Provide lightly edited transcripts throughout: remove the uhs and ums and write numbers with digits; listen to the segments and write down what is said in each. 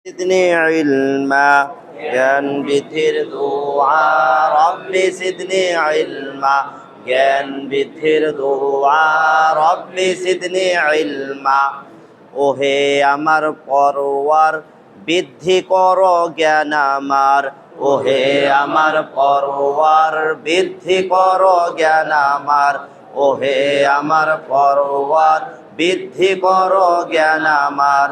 زدني علما জ্ঞান বৃদ্ধির দোয়া রব্বি জিদনি ইলমা জ্ঞান বৃদ্ধির দোয়া রব্বি জিদনি ইলমা। ওহে আমার পরওয়ার বৃদ্ধি করো জ্ঞান আমার, ওহে আমার পরওয়ার বৃদ্ধি করো জ্ঞান আমার, ওহে আমার পরওয়ার বৃদ্ধি করো জ্ঞান আমার।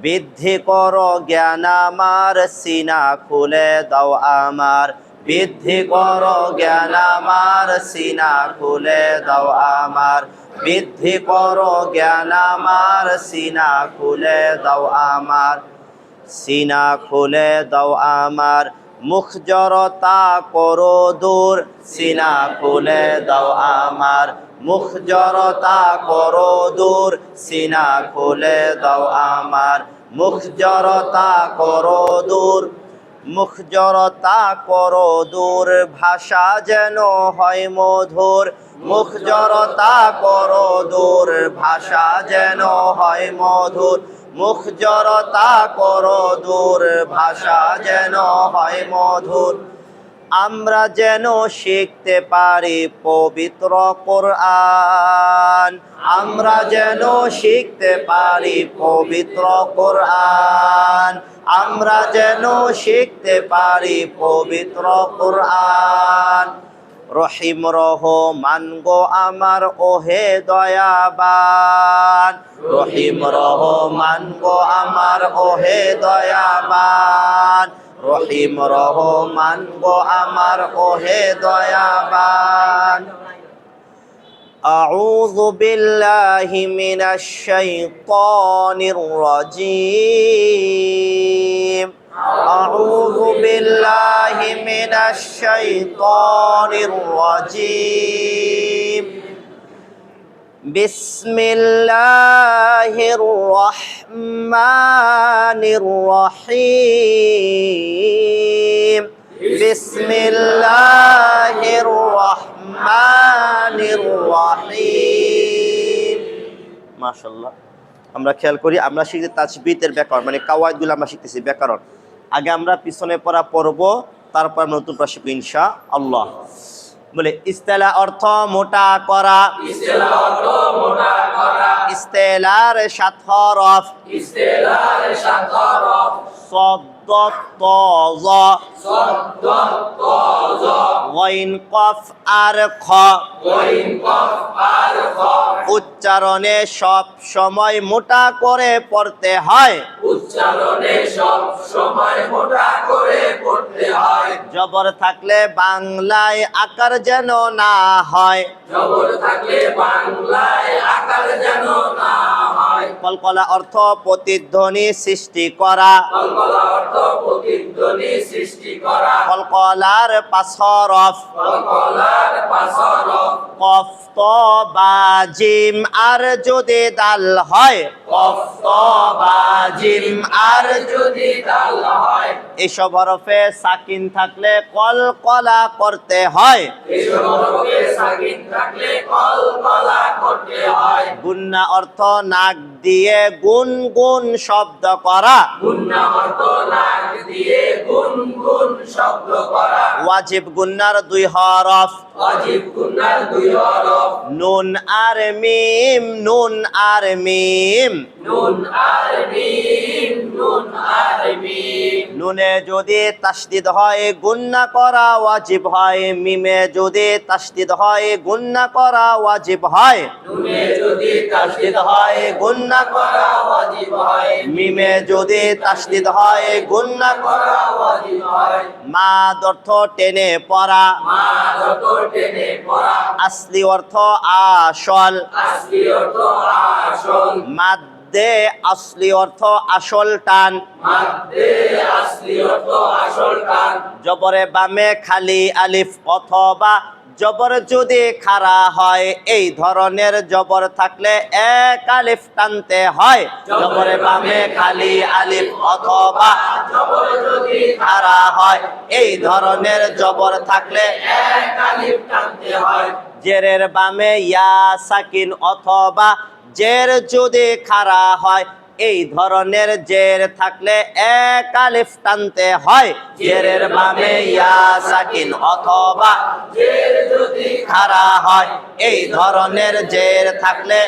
বৃদ্ধি করো জ্ঞান আমার, সিনা খুলে দাও আমার, বৃদ্ধি করো জ্ঞান আমার, সিনা খুলে দাও আমার, বৃদ্ধি করো জ্ঞান আমার, সিনা খুলে দাও আমার, সিনা খুলে দাও আমার। মুখ জড়তা করো দূর, সিনা খুলে দাও আমার, মুখ জড়তা করো দূর, সিনা খুলে দাও আমার, মুখ জড়তা করো দূর, মুখ জড়তা করো দূর, ভাষা যেন হয় মধুর, মুখ জড়তা করো দূর, ভাষা যেন হয় মধুর, মুখ জড়তা করো দূর, ভাষা যেন হয় মধুর। আমরা যেন শিখতে পারি পবিত্র কোরআন, আমরা যেন শিখতে পারি পবিত্র কোরআন, আমরা যেন শিখতে পারি পবিত্র কোরআন। রহিম রহমান গো আমার ওহে দয়াবান, রহিম রহমান গো আমার ওহে দয়াবান, রহিম রহমান গো আমার ওহে দয়াবান। আউযু বিল্লাহি মিনাশ শাইতানির রাজীম, আউযু বিল্লাহি মিনাশ শাইতানির রাজীম। বিসমিল্লাহির রহমানির রহিম, বিসমিল্লাহির রহমানির রহিম। মাশাআল্লাহ। আমরা খেয়াল করি, আমরা শিখছি তাজবিদের ব্যাকরণ, মানে কাওয়াইদগুলো আমরা শিখতেছি ব্যাকরণ। আগে আমরা পিছনে পড়ব, তারপর নতুন পড়া শিখব ইনশাআল্লাহ। বলে ইস্তেলা অর্থ মোটা করা, ইস্তেলা অর্থ মোটা করা, ইস্তেলার সাত হরফ, ইস্তেলার সাত হরফ, صد طاظ صد طاظ غين قف আর খ। غين قف আর খ। উচ্চারণে সব সময় মোটা করে পড়তে হয়, উচ্চারণে সব সময় মোটা করে পড়তে হয়। জবর থাকলে বাংলায় আকার যেন না হয়, জবর থাকলে বাংলায় আকার যেন না হয়। কলকলা অর্থ প্রতিধ্বনি সৃষ্টি করা, কলকলা অর্থ প্রতিধ্বনি সৃষ্টি করা। কলকলার পাঁচ হরফ, কলকলার পাঁচ হরফ, কফ ত বা জিম আর যদি দাল হয়, কফ ত বা জিম আর যদি দাল হয়। এসব হরফে সাকিন থাকলে কলকলা করতে হয়, এসব হরফে সাকিন থাকলে কলকলা করতে হয়। গুন্না অর্থ নাক দিয়ে গুন গুন শব্দ করা, গুন্না অর্থ নাক দিয়ে গুন গুন শব্দ করা। ওয়াজিব গুন্নার দুই হরফ, ওয়াজিব গুন্নার দুই হরফ, নুন আর মিম, নুন আর মিম। নুন আর মিম, নুন আর মিম। নুনে যদি তাসদিদ হয় গুন্না করা ওয়াজিব হয়, মিমে যদি তাসদিদ হয় গুন্না করা ওয়াজিব হয়, নুনে যদি তাসদিদ হয় গুন্না করা ওয়াজিব হয়, মিমে যদি তাসদিদ হয় গুন্না করা ওয়াজিব হয়। মাদ অর্থ টেনে পড়া, মা যত টেনে পড়া, আসলি অর্থ আসল, আসলি অর্থ আসল, মাদ্দে আসলি অর্থ আসল টান, মাদ্দে আসলি অর্থ আসল টান। জবরে বামে খালি আলিফ অথবা জবর যদি খাড়া হয়, এই ধরনের জবর থাকলে এক আলিফ টানতে হয়, জবরে বামে খালি আলিফ অথবা জবর যদি খাড়া হয়, এই ধরনের জবর থাকলে এক আলিফ টানতে হয়। জেরের বামে ইয়া সাকিন অথবা জের যদি খাড়া হয়, এই ধরনের জের থাকলে এক আলিফ টানতে হয় জেরের বামে ইয়া সাকিন অথবা জের যদি খাড়া হয় এই ধরনের জের থাকলে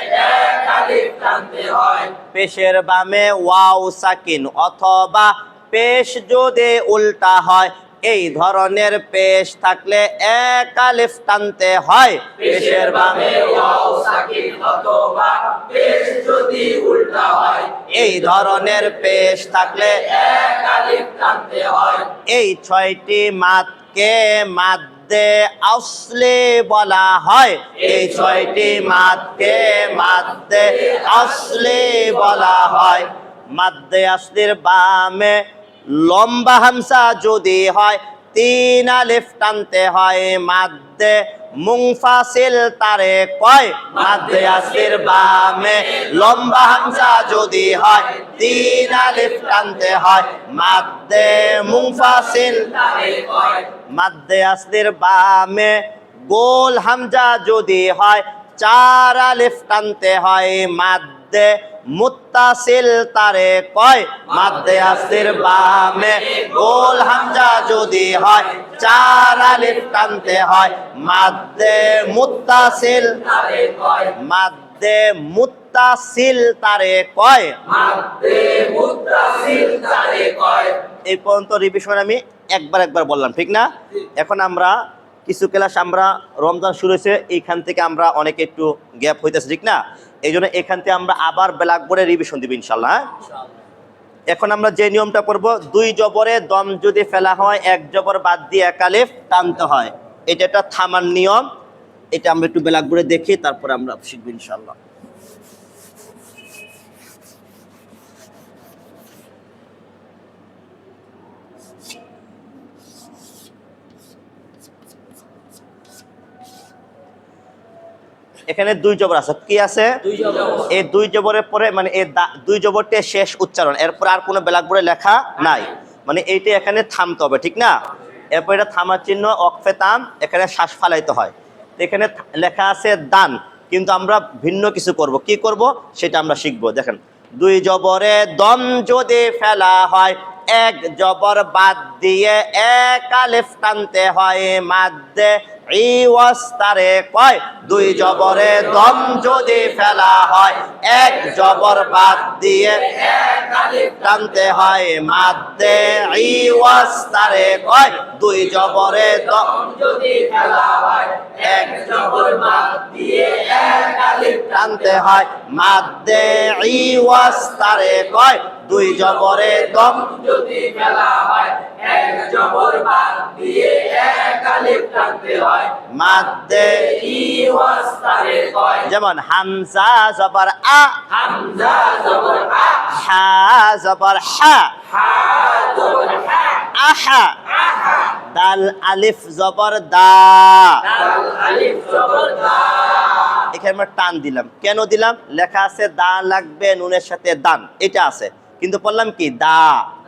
এক আলিফ টানতে হয় পেশের বামে ওয়াও সাকিন অথবা পেশ যদি উল্টা হয় এই ধরনের পেশ থাকলে এক আলিফ টানতে হয় পেশের বামে ওয়াও সাকিন অথবা পেশ যদি উল্টা হয় এই ধরনের পেশ থাকলে এক আলিফ টানতে হয় এই ছয়টি মাদকে মাদ্দে আসলে বলা হয় এই ছয়টি মাদকে মাদ্দে আসলে বলা হয় মাদ্দে আসলির বামে লম্বা হামসা যদি হয় তিন আলিফ টানতে হয় মাদ্দে মুনফাসিল তারে কয় মাদ্দে আসলির বামে লম্বা হামসা যদি হয় তিন আলিফ টানতে হয় মাদ্দে মুনফাসিল তারে কয় মাদ্দে আসলির বামে গোল হামজা যদি হয় চার আলিফ টানতে হয় মাদ্দে মুত্তাসিল তারে কয় মাদ্দে আসলির বামে গোল হামজা যদি হয় চার আলিফ টানতে হয় মাদ্দে মুত্তাসিল তারে কয় মাদ্দে মুত্তাসিল তারে কয় মাদ্দে মুত্তাসিল তারে কয়। এই পর্যন্ত রিভিশন আমি একবার বললাম, ঠিক না? এখন আমরা কিছু ক্লাস আমরা রমজান শুরু হয়েছে এইখান থেকে আমরা অনেকে একটু গ্যাপ হইতেছে, ঠিক না? এই জন্য এখান থেকে আমরা আবার ব্ল্যাকবোর্ডে রিভিশন দিব ইনশাল্লাহ। এখন আমরা যে নিয়মটা করব, দুই জবরে দম যদি ফেলা হয় এক জবর বাদ দিয়ে এক আলিফ টানতে হয়, এটা একটা থামার নিয়ম। এটা আমরা একটু ব্ল্যাকবোর্ডে দেখি, তারপরে আমরা শিখব ইনশাল্লাহ। এখানে দুই জবর আছে, কি আছে? দুই জবর। এই দুই জবরের পরে মানে এই দুই জবরটা শেষ উচ্চারণ, এরপর আর কোনো ব্ল্যাকবোর্ডে লেখা নাই, মানে এইটা এখানে থামতে হবে, ঠিক না? এরপর এটা থামার চিহ্ন অক্ফে তাম, এখানে শ্বাস ফালাইতে হয়। এখানে লেখা আছে দান, কিন্তু আমরা ভিন্ন কিছু করব। কি করব সেটা আমরা শিখব। দেখেন, দুই জবরে দম যদি ফেলা হয় এক জবর বাদ দিয়ে এক আলিফ টানতে হয় মাদ্দে ইওয়াজ তারে কয়। দুই জবরে দম যদি ফেলা হয় এক জবর বাদ দিয়ে এক আলিফ টানতে হয় মাদ্দে ইওয়াজ তারে কয়। দুই জবরে দম যদি ফেলা হয় এক জবর বাদ দিয়ে এক আলিফ টানতে হয় মাদ্দে ইওয়াজ তারে কয়। দুই জবরে দম যদি ফেলা হয় এক জবর বাদ দিয়ে এক আলিফ টানতে হয় মাদ্দে ইওয়াজ তারে কয়। যেমন হামজা জবর আ, হামজা জবর আ, হা জবর হা, হা জবর হা, আহা। আহা, দাল আলিফ জবর দা, দাল আলিফ জবর দা। এখানে আমরা টান দিলাম, কেন দিলাম? লেখা আছে দা লাগবে নুনের সাথে দান, এটা আছে, কিন্তু বললাম কি দা,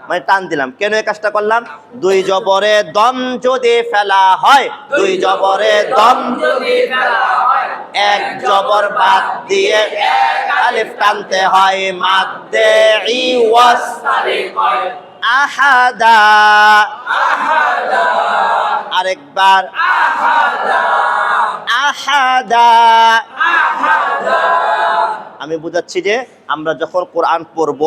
মানে টান দিলাম। কেন এই কাজটা করলাম? দুই জবরে দম যদি ফেলা হয়, দুই জবরে দম যদি ফেলা হয় এক জবর বাদ দিয়ে আলিফ টানতে হয় মাদ্দে ইওয়াজ তারে কয়। আহাদা। আরেকবার আহাদা। আমি বুঝাচ্ছি যে আমরা যখন কোরআন পড়ব,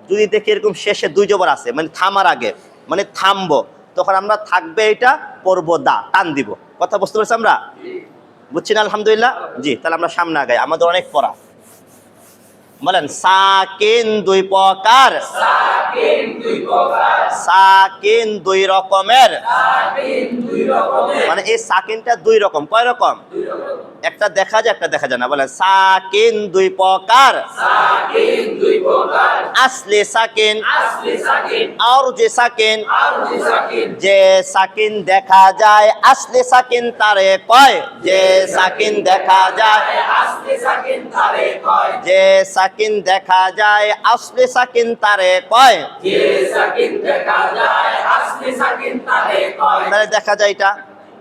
যদি দেখি এরকম শেষে দুই জবর আছে, মানে থামার আগে, মানে থামবো, তখন আমরা থাকবে এটা পড়বো দা, টান দিব। কথা বুঝতে পারছি আমরা? বুঝছি না? আলহামদুলিল্লাহ। জি, তাহলে আমরা সামনে আগাই, আমাদের অনেক পড়া। বলেন, সাকিন দুই প্রকার, সাকিন দুই প্রকার, সাকিন দুই রকমের। সাকিন দুই রকমের, মানে এই সাকিনটা দুই রকম। কয় রকম? দুই রকম। একটা দেখা যায়, একটা দেখা যায় না। বলেন, সাকিন দুই প্রকার, সাকিন দুই প্রকার, আসলি সাকিন আসলি সাকিন, আর যে সাকিন। আরজি সাকিন। যে সাকিন দেখা যায় আসলি সাকিন তারে কয়। যে সাকিন দেখা যায়, আসলি সাকিন তারে কয়। যে সাকিন দেখা যায় আসলি সাকিন তারে কয়। যে সাকিন দেখা যায় আসলি সাকিন তারে কয়। তাহলে দেখা যায় এটা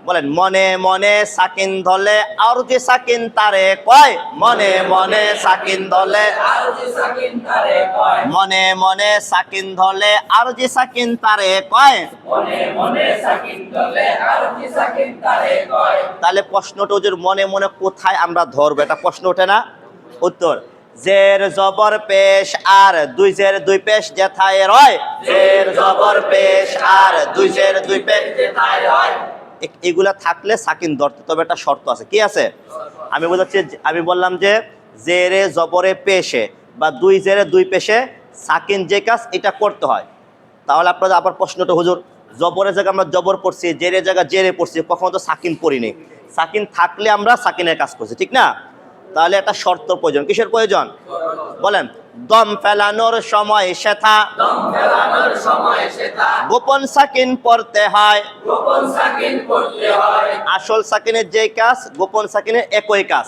বলেন মনে মনে সাকিন ধরলে আর যে সাকিন তারে কয়, মনে মনে সাকিন ধরলে আর যে সাকিন তারে কয়, মনে মনে সাকিন ধরলে আর যে সাকিন তারে কয়। মনে মনে সাকিন ধরলে আর যে সাকিন তারে কয়। তাহলে প্রশ্নটা ওদের মনে মনে কোথায় আমরা ধরবো, এটা প্রশ্ন ওঠে না? উত্তর, জের জবর পেশ আর দুই জের দুই পেশ যেথায় রয়, জের জবর পেশ আর দুই জের দুই পেশ যেথায় রয়। এগুলা থাকলে সাকিন ধরতে, তবে একটা শর্ত আছে। কি আছে? আমি বোঝাচ্ছি, আমি বললাম যে জেরে জবরে পেশে বা দুই জেরে দুই পেশে সাকিন যে কাজ এটা করতে হয়। তাহলে আপনাদের আবার প্রশ্নটা, হুজুর জবরের জায়গায় আমরা জবর পড়ছি, জেরের জায়গায় জেরে পড়ছি, কখনো তো সাকিন পড়িনি। সাকিন থাকলে আমরা সাকিনের কাজ করছি, ঠিক না? তাহলে একটা শর্ত প্রয়োজন। কিসের প্রয়োজন? বলেন, দম ফেলানোর সময় সেথা, দম ফেলানোর সময় সেটা গোপন সাকিন পড়তে হয়। গোপন সাকিন পড়তে হয়। আসল সাকিনের যে কাজ, গোপন সাকিনের একই কাজ।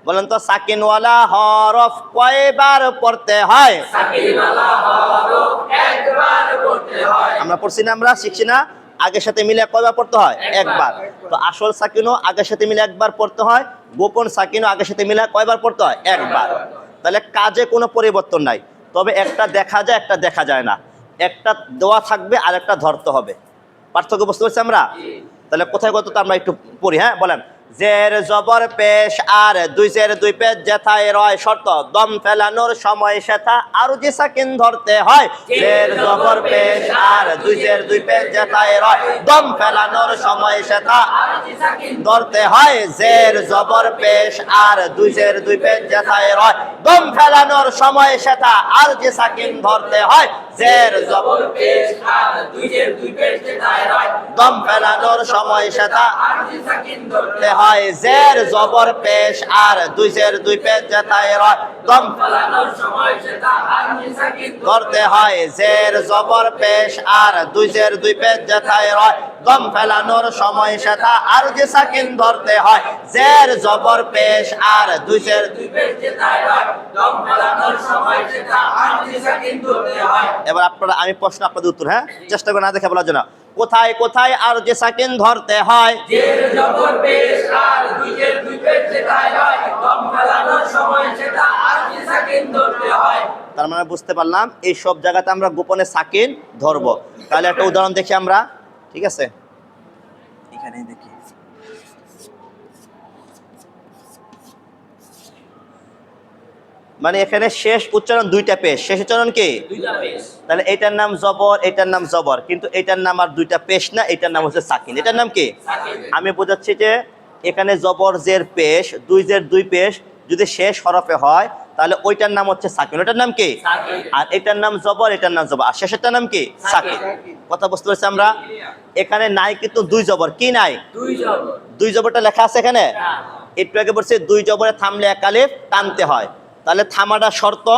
বলেন তো সাকিনওয়ালা হরফ কয়বার পড়তে হয়? সাকিনওয়ালা হরফ একবার পড়তে হয়। আমরা পড়ছি না, আমরা শিখছি না? আগের সাথে মিলে কয়বার পড়তে হয়? একবার। তো আসল সাকিনও আগের সাথে মিলে একবার পড়তে হয়, গোপন সাকিনও আগের সাথে মিলে কয়বার পড়তে হয়? একবার। তাহলে কাজে কোনো পরিবর্তন নাই, তবে একটা দেখা যায় একটা দেখা যায় না। একটা দেওয়া থাকবে আর একটা ধরতে হবে। পার্থক্য বুঝতে পারছি আমরা? তাহলে কোথায় কত আমরা একটু পড়ি। হ্যাঁ, বলেন, জের জবর পেশ আর দুই জের দুই পেশ যেথায় রয় শর্ত, দম ফেলানোর সময় সেথা আর যে সাকিন ধরতে হয়। জের জবর পেশ আর দুই জের দুই পেশ যেথায় রয়, দম ফেলানোর সময় সেথা আর যে সাকিন ধরতে হয়। জের জবর পেশ আর দুই জের দুই পেশ যেথায় রয়, দম ফেলানোর সময় সেথা আর যে সাকিন ধরতে হয়। জের জবর পেশ আর দুই জের দুই পেশ যেথায় রয়, দম ফেলানোর সময় সেথা আর যে সাকিন ধরতে হয়। জের জবর পেশ আর দুই জের দুই পেশ যেথায় রয়, দম ফেলানোর সময় সেটা আর যে সাকিন ধরতে হয়। জের জবর পেশ আর দুই জের দুই পেশ যেথায় রয়, দম ফেলানোর সময় সেথা আর যে সাকিন ধরতে হয়। জের জবর পেশ আর দুই জের দুই পেশ যেথায় রয়, দম ফেলানোর সময় সেটা আর যে সাকিন ধরতে হয়। এবার আপনারা, আমি প্রশ্ন আপনাদের উত্তর, হ্যাঁ, চেষ্টা করে না দেখে বলার জন্য। কোথায় কোথায় আর যে সাকিন ধরতে হয়? জের জবর পেশ আর দুই জের দুই পেশ যেথায় রয়, দম ফেলানোর সময় সেটা আর যে সাকিন ধরতে হয়। তার মানে বুঝতে পারলাম এই সব জায়গাতে আমরা গোপনে সাকিন ধরবো। তাহলে একটা উদাহরণ দেখি আমরা, ঠিক আছে? এখানে দেখি, মানে এখানে শেষ উচ্চারণ দুইটা পেশ, শেষ উচ্চারণ কি? দুইটা পেশ। তাহলে এটার নাম জবর, এটার নাম জবর, কিন্তু এটার নাম আর দুইটা পেশ না, এটার নাম হচ্ছে সাকিন। এটার নাম কি? সাকিন। আমি বোঝাচ্ছি যে এখানে জবর জের পেশ, দুই জের দুই পেশ যদি শেষ হরফে হয় তাহলে ওইটার নাম হচ্ছে সাকিন। ওটার নাম কি? সাকিন। আর এটার নাম জবর, এটার নাম জবর, আর শেষেরটার নাম কি? সাকিন। কথা বুঝতে পারছি আমরা? এখানে নাই কিন্তু দুই জবর। কি নাই? দুই জবর। দুই জবরটা লেখা আছে এখানে। হ্যাঁ। একটু আগে বলছে দুই জবরে থামলে এক আলিফ টানতে হয়, তাহলে থামাটা শর্ত,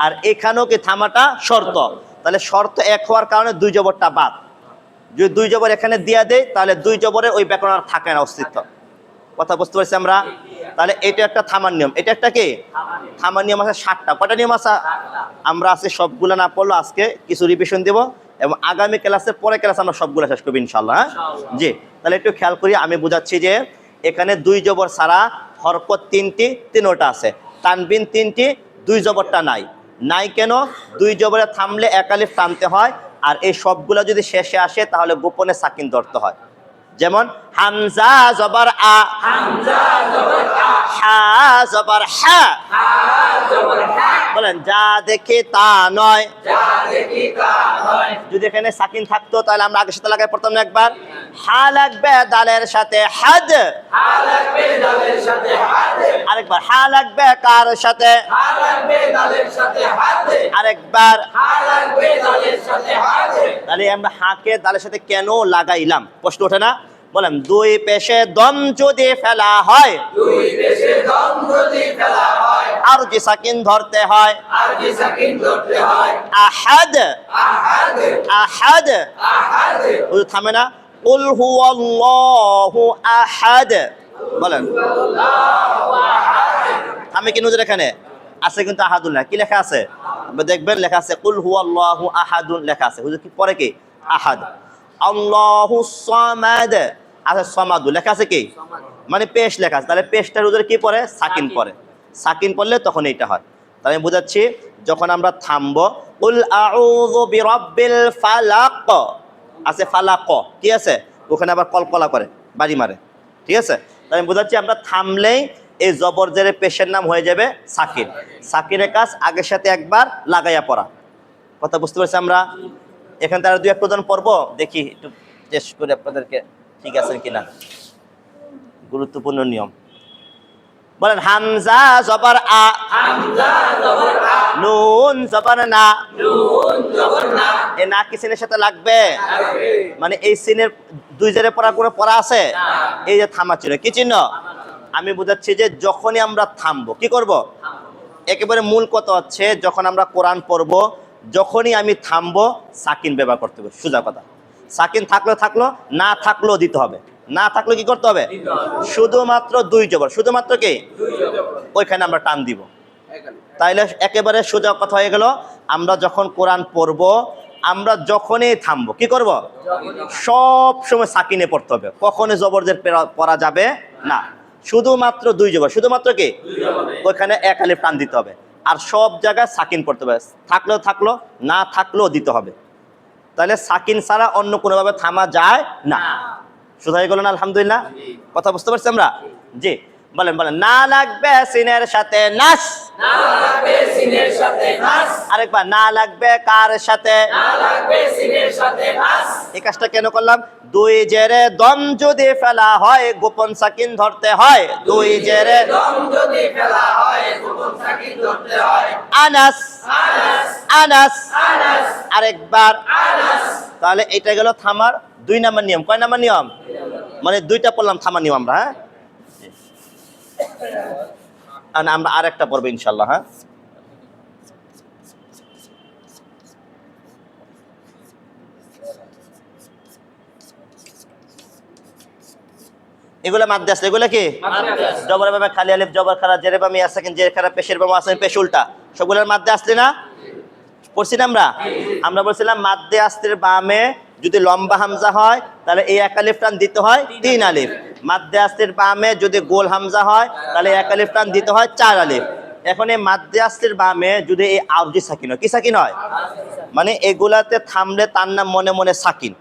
আর এখানেও কি থামাটা শর্ত। তাহলে শর্ত এক হওয়ার কারণে দুই জবরটা বাদ। যদি দুই জবর এখানে দিয়ে দেয় তাহলে দুই জবরে ওই ব্যাকরণ আর থাকে না, অস্তিত্ব। কথা বুঝতে পারছি আমরা? তাহলে এটা একটা থামার নিয়ম, এটা একটা কি থামার নিয়ম আছে 7টা। কটা নিয়ম আছে? আমরা আজকে সবগুলো না পড়লো, আজকে কিছু রিভিশন দেব এবং আগামী ক্লাসে পরে ক্লাসে আমরা সবগুলো শেষ করবো ইনশাল্লাহ। হ্যাঁ জি, তাহলে একটু খেয়াল করি। আমি বুঝাচ্ছি যে এখানে দুই জবর ছাড়া হরকত তিনটি, তিনোটা আছে, তানবিন তিনটি, দুই জবরটা নাই। নাই কেন? দুই জবরে থামলে এক আলিফ টানতে হয়, আর এই সবগুলো যদি শেষে আসে তাহলে গোপনে সাকিন ধরতে হয়। যেমন হামজা জবর আ, হামজা জবর আ, হা জবর হা। হা জবর হা, বলেন যা দেখি তা নয়। যা দেখি তা নয়। যদি এখানে সাকিন থাকতো তাহলে আমরা আগের সাথে লাগাই পড়তাম না একবার। হা লাগবে দালের সাথে হাদ, হা লাগবে দালের সাথে হাতে, আরেকবার হা লাগবে কার সাথে, হা লাগবে দালের সাথে হাতে, আরেকবার। হা লাগবে দালের সাথে হাতে। তাহলে আমরা হাকে দালের সাথে কেন লাগাইলাম, প্রশ্ন ওঠে না? বলেন দুই পেশে দম যদি ফেলা হয়, দুই পেশে দম যদি ফেলা হয়, আর যে সাকিন ধরতে হয়। আর যে সাকিন ধরতে হয়। আহাদ, আহাদ, আহাদ। আহাদ, ওই থামে না, কুল হুয়াল্লাহু আহাদ। বলেন থামে কি নজর? এখানে আছে কিন্তু আহাদুল্লাহ কি লেখা আছে? আপনি দেখবেন লেখা আছে কুল হুয়াল্লাহু আহাদুন লেখা আছে। হুজুর কি পরে কি? আহাদ। আল্লাহু সামাদ, আচ্ছা সমাদু লেখা আছে কি, মানে পেশ লেখা আছে, তাহলে পেশটার উপরে কি পড়ে, সাকিন পড়ে। সাকিন পড়লে তখন এইটা হয়। তাহলে আমি বুঝাচ্ছি, যখন আমরা থামবো, কুল আউযু বিরাব্বিল ফালাক আছে, ফালাক কি আছে, ওখানে আবার কলকলা করে, বাড়ি মারে, ঠিক আছে। তাই আমি বুঝাচ্ছি, আমরা থামলেই এই জবর জেরে পেশের নাম হয়ে যাবে সাকিন। সাকিনের কাজ আগের সাথে একবার লাগাইয়া পড়া। কথা বুঝতে পারছি আমরা? এখানে তারা দুই এক প্রধান পর্ব দেখি, একটু টেস্ট করে আপনাদেরকে ঠিক আছেন কিনা। গুরুত্বপূর্ণ নিয়ম, বলেন হামজা জবর আ, হামজা জবর আ, নুন জবর না, নুন জবর না, এ না কি সিনের সাথে লাগবে? লাগবে। মানে এই সিনের দুই জেরে পড়ার কোনো পড়া আছে? না। এই যে থামা চিহ্ন, কি চিহ্ন? আমি বুঝাচ্ছি যে যখনই আমরা থামবো, কি করব? একেবারে মূল কথা হচ্ছে, যখন আমরা কোরআন পড়বো, যখনই আমি থামবো সাকিন ব্যবহার করতে হবে, সোজা কথা। সাকিন থাকলো থাকলো, না থাকলেও দিতে হবে। না থাকলে কি করতে হবে? দিতে হবে। শুধুমাত্র দুই জবর, শুধুমাত্র কি দুই জবর, ওইখানে আমরা টান দিব। এখানে। তাইলে একেবারে সোজা কথা হয়ে গেল, আমরা যখন কোরআন পড়বো, আমরা যখনই থামবো কি করব? সব সময় সাকিনে পড়তে হবে, কখনো জবরজের পড়া যাবে না। শুধুমাত্র দুই জবর, শুধুমাত্র কি দুই জবরে। ওইখানে এক আলিফ টান দিতে হবে, আর সব জায়গায় সাকিন পড়তে হবে। থাকলেও থাকলো, না থাকলেও দিতে হবে। তাহলে সাকিন ছাড়া অন্য কোনোভাবে থামা যায় না। সোজা হয়ে গেল না? আলহামদুলিল্লাহ। কথা বুঝতে পারছি আমরা? জি, বলেন বলেন। না লাগবে সিনের সাথে নাস, না লাগবে সিনের সাথে নাস, আরেকবার, না লাগবে কার সাথে? না লাগবে সিনের সাথে নাস। এই কাজটা কেন করলাম? দুই জেরে দম যদি ফেলা হয়, গোপন সাকিন ধরতে হয়। দুই জেরে দম যদি ফেলা হয়, গোপন সাকিন ধরতে হয়। আনাস, আনাস, আনাস, আনাস, আরেকবার। আনাস। তাহলে এটা গেল থামার 2 নাম্বার নিয়ম। কয় নাম্বার নিয়ম? মানে 2টা পড়লাম থামার নিয়ম আমরা। হ্যাঁ, আর আমরা আরেকটা পড়বো ইনশাল্লাহ। হ্যাঁ, এগুলো মাদ্দে আছে, এগুলো কি জবর বামে খালি আলিফ জবর খারা জেরে বামে আসাকিন জেরে খারা পেশের বামে আসাকিন পেশ উল্টা, সবগুলোর মাদ্দে আসলে না? পড়ছি না আমরা বলছিলাম মাদ্দে আসতের বামে যদি লম্বা হামজা হয় তাহলে এই এক আলিফ টান দিতে হয় 3 আলিফ। মাদ্দে আসতের বামে যদি গোল হামজা হয় তাহলে এক আলিফ টান দিতে হয় 4 আলিফ। এখন এই মাদ্দে আসতের বামে যদি এই আরজি সাকিন হয়, কি সাকিন হয়? মানে এগুলাতে থামলে তার নাম মনে মনে সাকিন।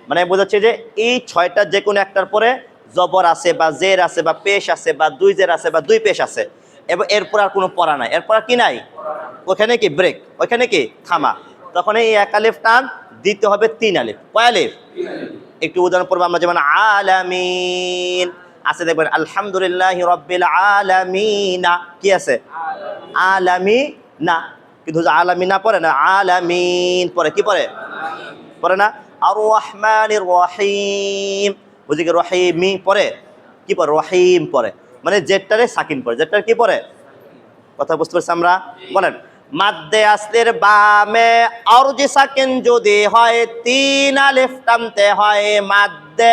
মানে বোঝাচ্ছে যে এই 6টা যে কোনো একটার পরে জবর আছে বা জের আছে বা পেশ আছে বা দুই জের আছে বা দুই পেশ আছে, এবং এরপর আর কোনো পড়া নাই, এরপর আর কি নাই, ওখানে কি ব্রেক, ওইখানে কি থামা। তখন এই এক আলিফ টান দিতে হবে 3 আলিফ। কয় আলিফ? একটু উদাহরণ পড়বো আমরা, যেমন আলামিন আছে, দেখবেন আলহামদুলিল্লাহি রাব্বিল আলামিনা, কি আছে? আলামিনা, কিন্তু আলামিনা পড়ে না, আলামিন পড়ে। কি পড়ে? পড়ে না। আর রহমানির রহিম, বুঝি কি রহিমি পড়ে? কি পড়ে? রহিম পড়ে। মানে জেটটারে সাকিন পড়ে, জেটটার কি পড়ে? কথা বুঝতে পারছি আমরা? বলেন। মাদ্দে আসলের বামে আরজি সাকিন যদি হয় 3 আলিফ টানতে হয়। মাদ্দে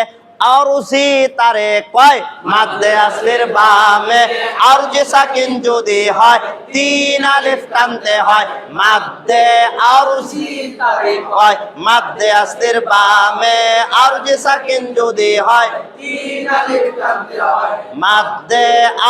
আরজি তারে কয়? মাদ্দে আসলের বামে আরজি সাকিন যদি হয় 3 আলিফ টানতে হয়। মাদ্দে আরজি তারে কয়? মাদ্দে আসলের বামে আরজি সাকিন যদি হয় 3 আলিফ টানতে হয়। মাদ্দে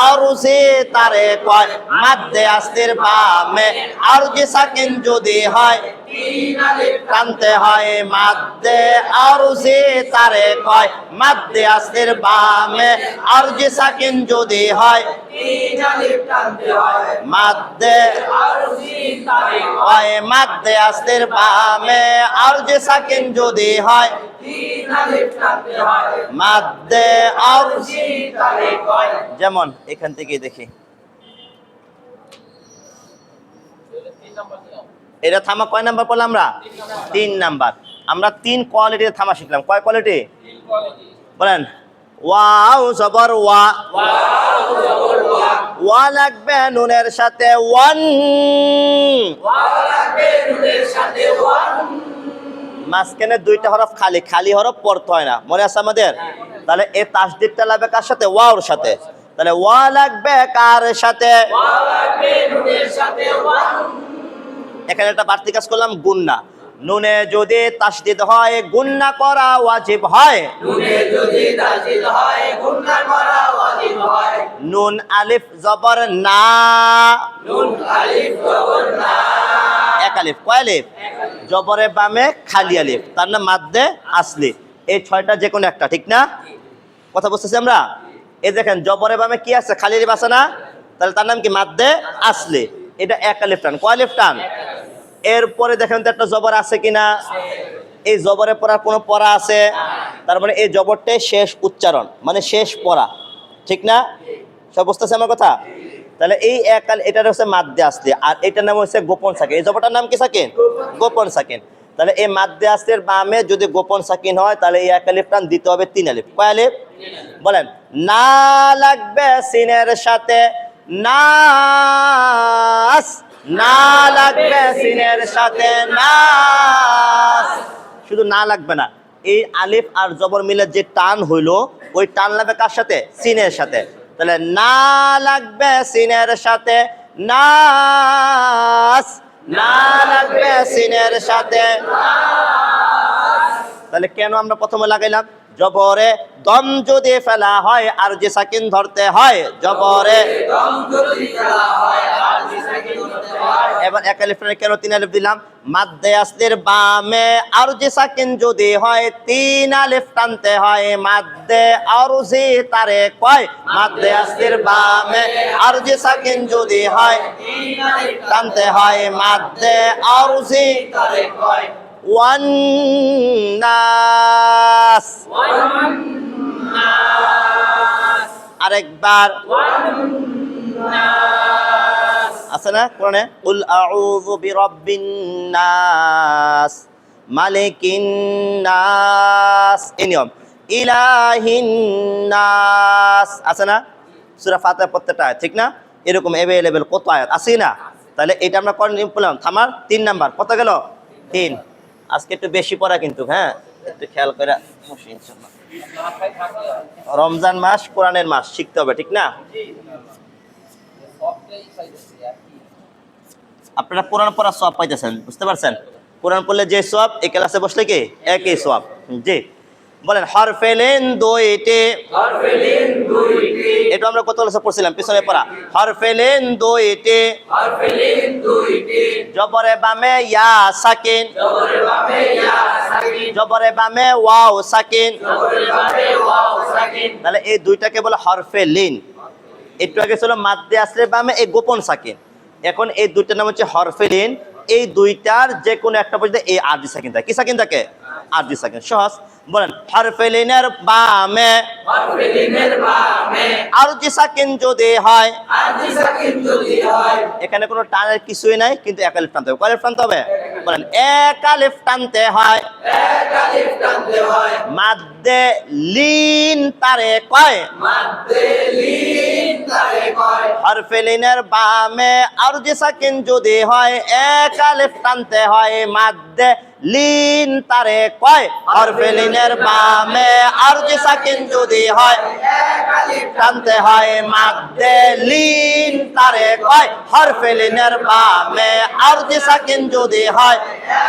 আরজি তারে কয়? মাদ্দে আসলের বামে আরজি সাকিন যদি হয় 3 আলিফ টানতে হয়। মাদ্দে আরজি তারে কয়? মাদ্দে আসলের বামে আরজি সাকিন যদি হয় 3 আলিফ টানতে হয়। মাদ্দে আরজি তারে কয়? মাদ্দে আসলের বামে আরজি সাকিন যদি হয় 3 আলিফ টানতে হয়। মাদ্দে আরজি আরজি তারে কয়? যেমন এখান থেকে দেখি, এটা থামা কয় নাম্বার পড়লাম আমরা? 3 নাম্বার। আমরা 3 কোয়ালিটির থামা শিখলাম। কয় কোয়ালিটি? বলেন। ওয়াও জবর ওয়া, ওয়াও জবর ওয়া, ওয়া লাগবে নুনের সাথে ওয়ান, ওয়াও লাগবে নুনের সাথে ওয়ান। মাঝখানে 2টা হরফ খালি, খালি হরফ পড়তে হয় না, মনে আছে আমাদের? তাহলে এই তাসদীদটা লাগবে কার সাথে? ওয়াওর সাথে। তাহলে ওয়া লাগবে কার সাথে? ওয়াও লাগবে নুনের সাথে ওয়ান। এখানে একটা বাড়তি কাজ করলাম, গুন্না। নুনে যদি তাসদিদ হয় গুণনা করা ওয়াজিব হয়। নুনে যদি তাসদিদ হয় গুণনা করা ওয়াজিব হয়। নুন আলিফ জবর না, নুন আলিফ জবর না, এক আলিফ, কয় আলিফ? জবরে বামে খালি আলিফ, তার নাম মাদ্দে আসলি। এই ছয়টা যে কোনো একটা, ঠিক না? কথা বুঝতেছি আমরা? এই দেখেন জবরে বামে কি আছে? খালি আলিফ আছে না? তাহলে তার নাম কি? মাদ্দে আসলি। এটা এক আলিফ টান, কয় আলিফ টান? এরপরে দেখেন তো একটা জবর আছে কিনা? এই জবরে পড়ার কোনো পড়া আছে? তার মানে এই জবরটাই শেষ উচ্চারণ, মানে শেষ পড়া, ঠিক না? সব বুঝতেছে আমার কথা? তাহলে এই এটার হচ্ছে মাদ্দে আসলি, আর এটার নাম হচ্ছে গোপন সাকিন। এই জবরটার নাম কি সাকিন? গোপন সাকিন। তাহলে এই মাদ্দে আসলির বামে যদি গোপন সাকিন হয় তাহলে এই এক আলিফ টান দিতে হবে তিন আলিফ। কয় আলিফ? বলেন। না লাগবে সিনের সাথে নাস, না লাগবে সিনের সাথে নাস, শুধু না লাগবে না, এই আলিফ আর জবর মিলে যে টান হইলো ওই টান লাগবে কার সাথে? সিনের সাথে। তাহলে না লাগবে সিনের সাথে নাস, না লাগবে সিনের সাথে। তাহলে কেন আমরা প্রথমে লাগাইলাম? জবরে দম যদি ফেলা হয় আর যে সাকিন ধরতে হয়, জবরে দম যদি ফেলা হয় আর যে সাকিন ধরতে হয়। এবার এক আলিফ টানে কেন তিন আলিফ দিলাম? মাদ্দে আসলির বামে আর যে সাকিন যদি হয় তিন আলিফ টানতে হয়। মাদ্দে আরজি তারে কয়? মাদ্দে আসলির বামে আর যে সাকিন যদি হয় তিন আলিফ টানতে হয়। মাদ্দে আরজি তারে কয়। ওয়ান্নাস, আরেকবার আছে না কোরআনে? কুল আউযু বিরাব্বিন নাস, মালিকিন নাস, এই নিয়ম। ইলাহিন নাস আছে না সূরা ফাতিহা প্রত্যেকটা আয়াত, ঠিক না? এরকম अवेलेबल কত আয়াত আছে না? তাহলে এটা আমরা কোন নিয়ম পড়লাম? থামার 3 নাম্বার। কত গেল? 3। আজকে একটু বেশি পড়া কিন্তু, হ্যাঁ একটু খেয়াল করে বসি ইনশাআল্লাহ। রমজান মাস কোরআনের মাস, শিখতে হবে, ঠিক না? আপনারা কোরআন পড়ার সওয়াব পাইতেছেন, বুঝতে পারছেন? কোরআন পড়লে যে সওয়াব, এই ক্লাসে বসলে কি একই সওয়াব। জি বলেন। হরফে লিন দুইটি, হরফে লিন দুইটি, এটা আমরা কত ক্লাসে পড়ছিলাম পিছনে পড়া। হরফে লিন দুইটি, হরফে লিন দুইটি, জবরে বামে ইয়া সাকিন, জবরে বামে ইয়া সাকিন, জবরে বামে ওয়াও সাকিন। জবরে বামে ওয়াও সাকিন। তাহলে এই দুইটাকে বলে হরফে লিন। একটু আগে ছিল মাদ্দে আসলে বামে এই গোপন সাকিন, এখন এই দুইটার নাম হচ্ছে হরফে লিন। এই দুইটার যে কোনো একটা পর্যন্ত এই আরজি সাকিন থাকে। কি সাকিন থাকে? আরজি সাকিন। সহজ বলেন। হরফে লিনের বামে, হরফে লিনের বামে আরজি সাকিন যদি হয়, আরজি সাকিন যদি হয়। এখানে কোনো টানের কিছুই নাই, কিন্তু এক আলিফ টানতে হবে। কয় আলিফ টানতে হবে? বলেন। এক আলিফ টানতে হয়। এক আলিফ টানতে হয়। মাদ্দে লিন তারে কয়? মাদ্দে লিন তারে কয়। হরফে লিনের বামে আরজি সাকিন যদি হয় এক আলিফ টানতে হয়। মাদ্দে লিন তারে কয়? হরফে লিনের বামে আরজি সাকিন যদি হয় এক আলিফ টানতে হয়। মাদ্দে লিন তারে কয়? হরফে লিনের বামে আরজি সাকিন যদি হয়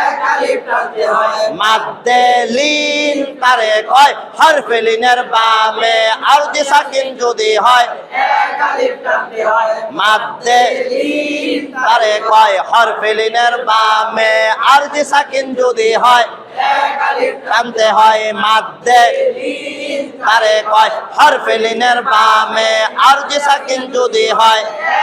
এক আলিফ টানতে হয়। মাদ্দে লিন তারে কয়? হরফে লিনের বামে আরজি সাকিন যদি হয় এক আলিফ টানতে হয়। মাদ্দে লিন তারে কয়? হরফে লিনের বামে আরজি সাকিন যদি হয় এক আলিফ টানতে হয়। মাদ্দে লিন তারে কয়? হরফে লিনের বামে আরজি সাকিন যদি হয়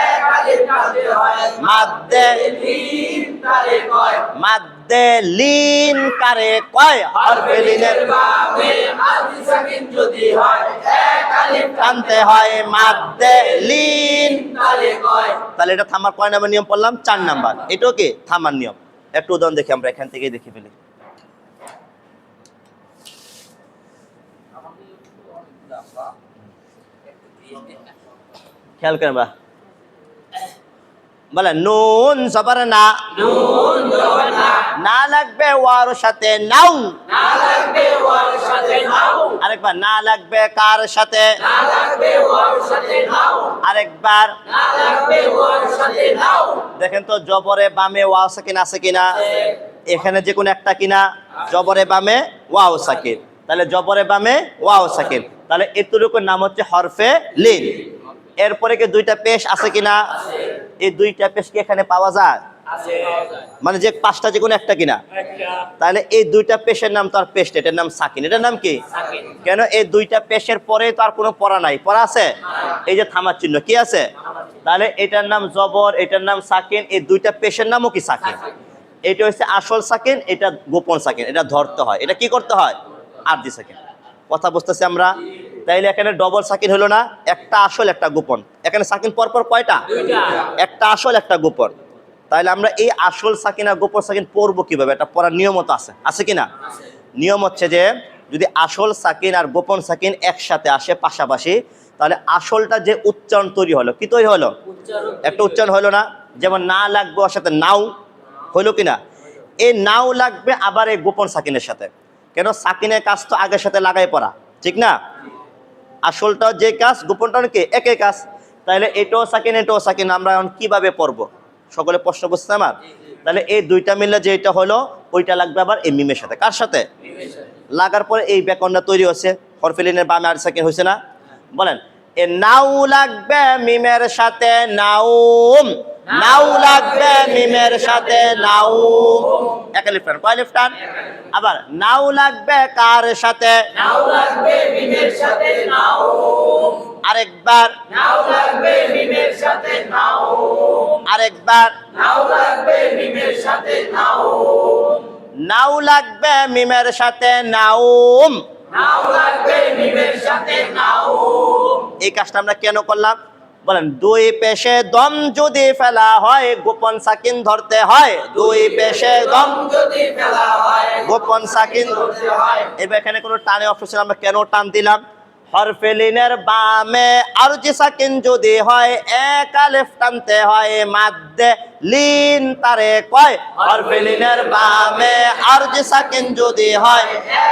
এক আলিফ টানতে হয়। মাদ্দে লিন তারে কয়। মাদ্দে লিন কারে কয়? হরফে লিনের বামে আরজি সাকিন যদি হয় এক আলিফ টানতে হয়। মাদ্দে লিন। তারে কয়। তাহলে এটা থামার কয় নাম্বার নিয়ম পড়লাম? 4 নাম্বার। এটাও কি থামার নিয়ম। একটু উদাহরণ দেখি, আমরা এখান থেকেই দেখে ফেলি। খেয়াল করেন বা বলে। নুন জবর না, নুন জবর না, না লাগবে ওয়ার সাথে নাও। না লাগবে ওয়ার সাথে নাও। আরেকবার। না লাগবে কার সাথে? না লাগবে ওয়ার সাথে নাও। আরেকবার। না লাগবে ওয়ার সাথে নাও। দেখেন তো জবরে বামে ওয়াও সাকিন আছে কিনা? এখানে যে কোনো একটা কিনা জবরে বামে ওয়াও সাকিন, তাহলে জবরে বামে ওয়াও সাকিন, তাহলে এতটুকুর নাম হচ্ছে হরফে লিন। এরপরে কি দুইটা পেশ আছে কিনা? এই দুইটা পেশ কি এখানে পাওয়া যায়? মানে যে পাঁচটা যে কোনো একটা কিনা? তাহলে এই দুইটা পেশের নাম তো আর পেশ, এটার নাম সাকিন। এটার নাম কি? কেন এই দুইটা পেশের পরে তো আর কোনো পড়া নাই, পড়া আছে? এই যে থামার চিহ্ন কি আছে? তাহলে এটার নাম জবর, এটার নাম সাকিন, এই দুইটা পেশের নামও কি সাকিন। এটা হচ্ছে আসল সাকিন, এটা গোপন সাকিন, এটা ধরতে হয়, এটা কি করতে হয়? আরজি সাকিন। কথা বুঝতেছি আমরা? তাইলে এখানে ডবল সাকিন হলো না, একটা আসল একটা গোপন। এখানে সাকিন পরপর কয়টা? একটা আসল একটা গোপন। তাহলে আমরা এই আসল সাকিন আর গোপন সাকিন পড়বো কিভাবে? এটা পড়ার নিয়ম তো আছে কিনা? নিয়ম হচ্ছে যে যদি আসল সাকিন আর গোপন সাকিন একসাথে আসে পাশাপাশি, তাহলে আসলটা যে উচ্চারণ তৈরি হলো, কি তৈরি হলো? একটা উচ্চারণ হলো না? যেমন না লাগবে ওর সাথে নাও হলো কিনা? এই নাও লাগবে আবার এই গোপন সাকিনের সাথে। কেন? সাকিনের কাজ তো আগের সাথে লাগাই পড়া, ঠিক না? আসলটা যে কাজ, গোপনটা কি একই কাজ। তাহলে এটাও সাকিন এটাও সাকিন, আমরা এখন কিভাবে পড়বো? সকলে প্রশ্ন বুঝছে আমার? তাহলে এই দুইটা মিললে যেটা হলো ওইটা লাগবে আবার এই মিমের সাথে। কার সাথে? লাগার পরে এই ব্যাকরণটা তৈরি হচ্ছে, হরফিলিনের বামে আর সাকিন হয়েছে না? বলেন, এ নাও লাগবে মিমের সাথে নাউম, নাও লাগবে মিমের সাথে নাউম, এক আলিফ টান, কয় আলিফ টান? আবার নাও লাগবে কার সাথে? নাও লাগবে মিমের সাথে নাউম, আরেকবার নাও লাগবে মিমের সাথে নাউম, আরেকবার নাও লাগবে মিমের সাথে নাউম, নাও লাগবে মিমের সাথে নাউম। নাও লাগবে মিমের সাথে নাউম। এই কাজটা আমরা কেন করলাম? বলেন, দুই পেশে দম যদি ফেলা হয় গোপন সাকিন ধরতে হয়। দুই পেশে দম যদি ফেলা হয় গোপন সাকিন ধরতে হয়। এবার এখানে কোনো টানে অপশন আমরা কেন টান দিলাম? হরফিলিনের বামে আরজি সাকিন যদি হয় এক আলিফ টানতে হয় মাদ্দে লিন তারে কয়। হরফিলিনের বামে আরজি সাকিন যদি হয়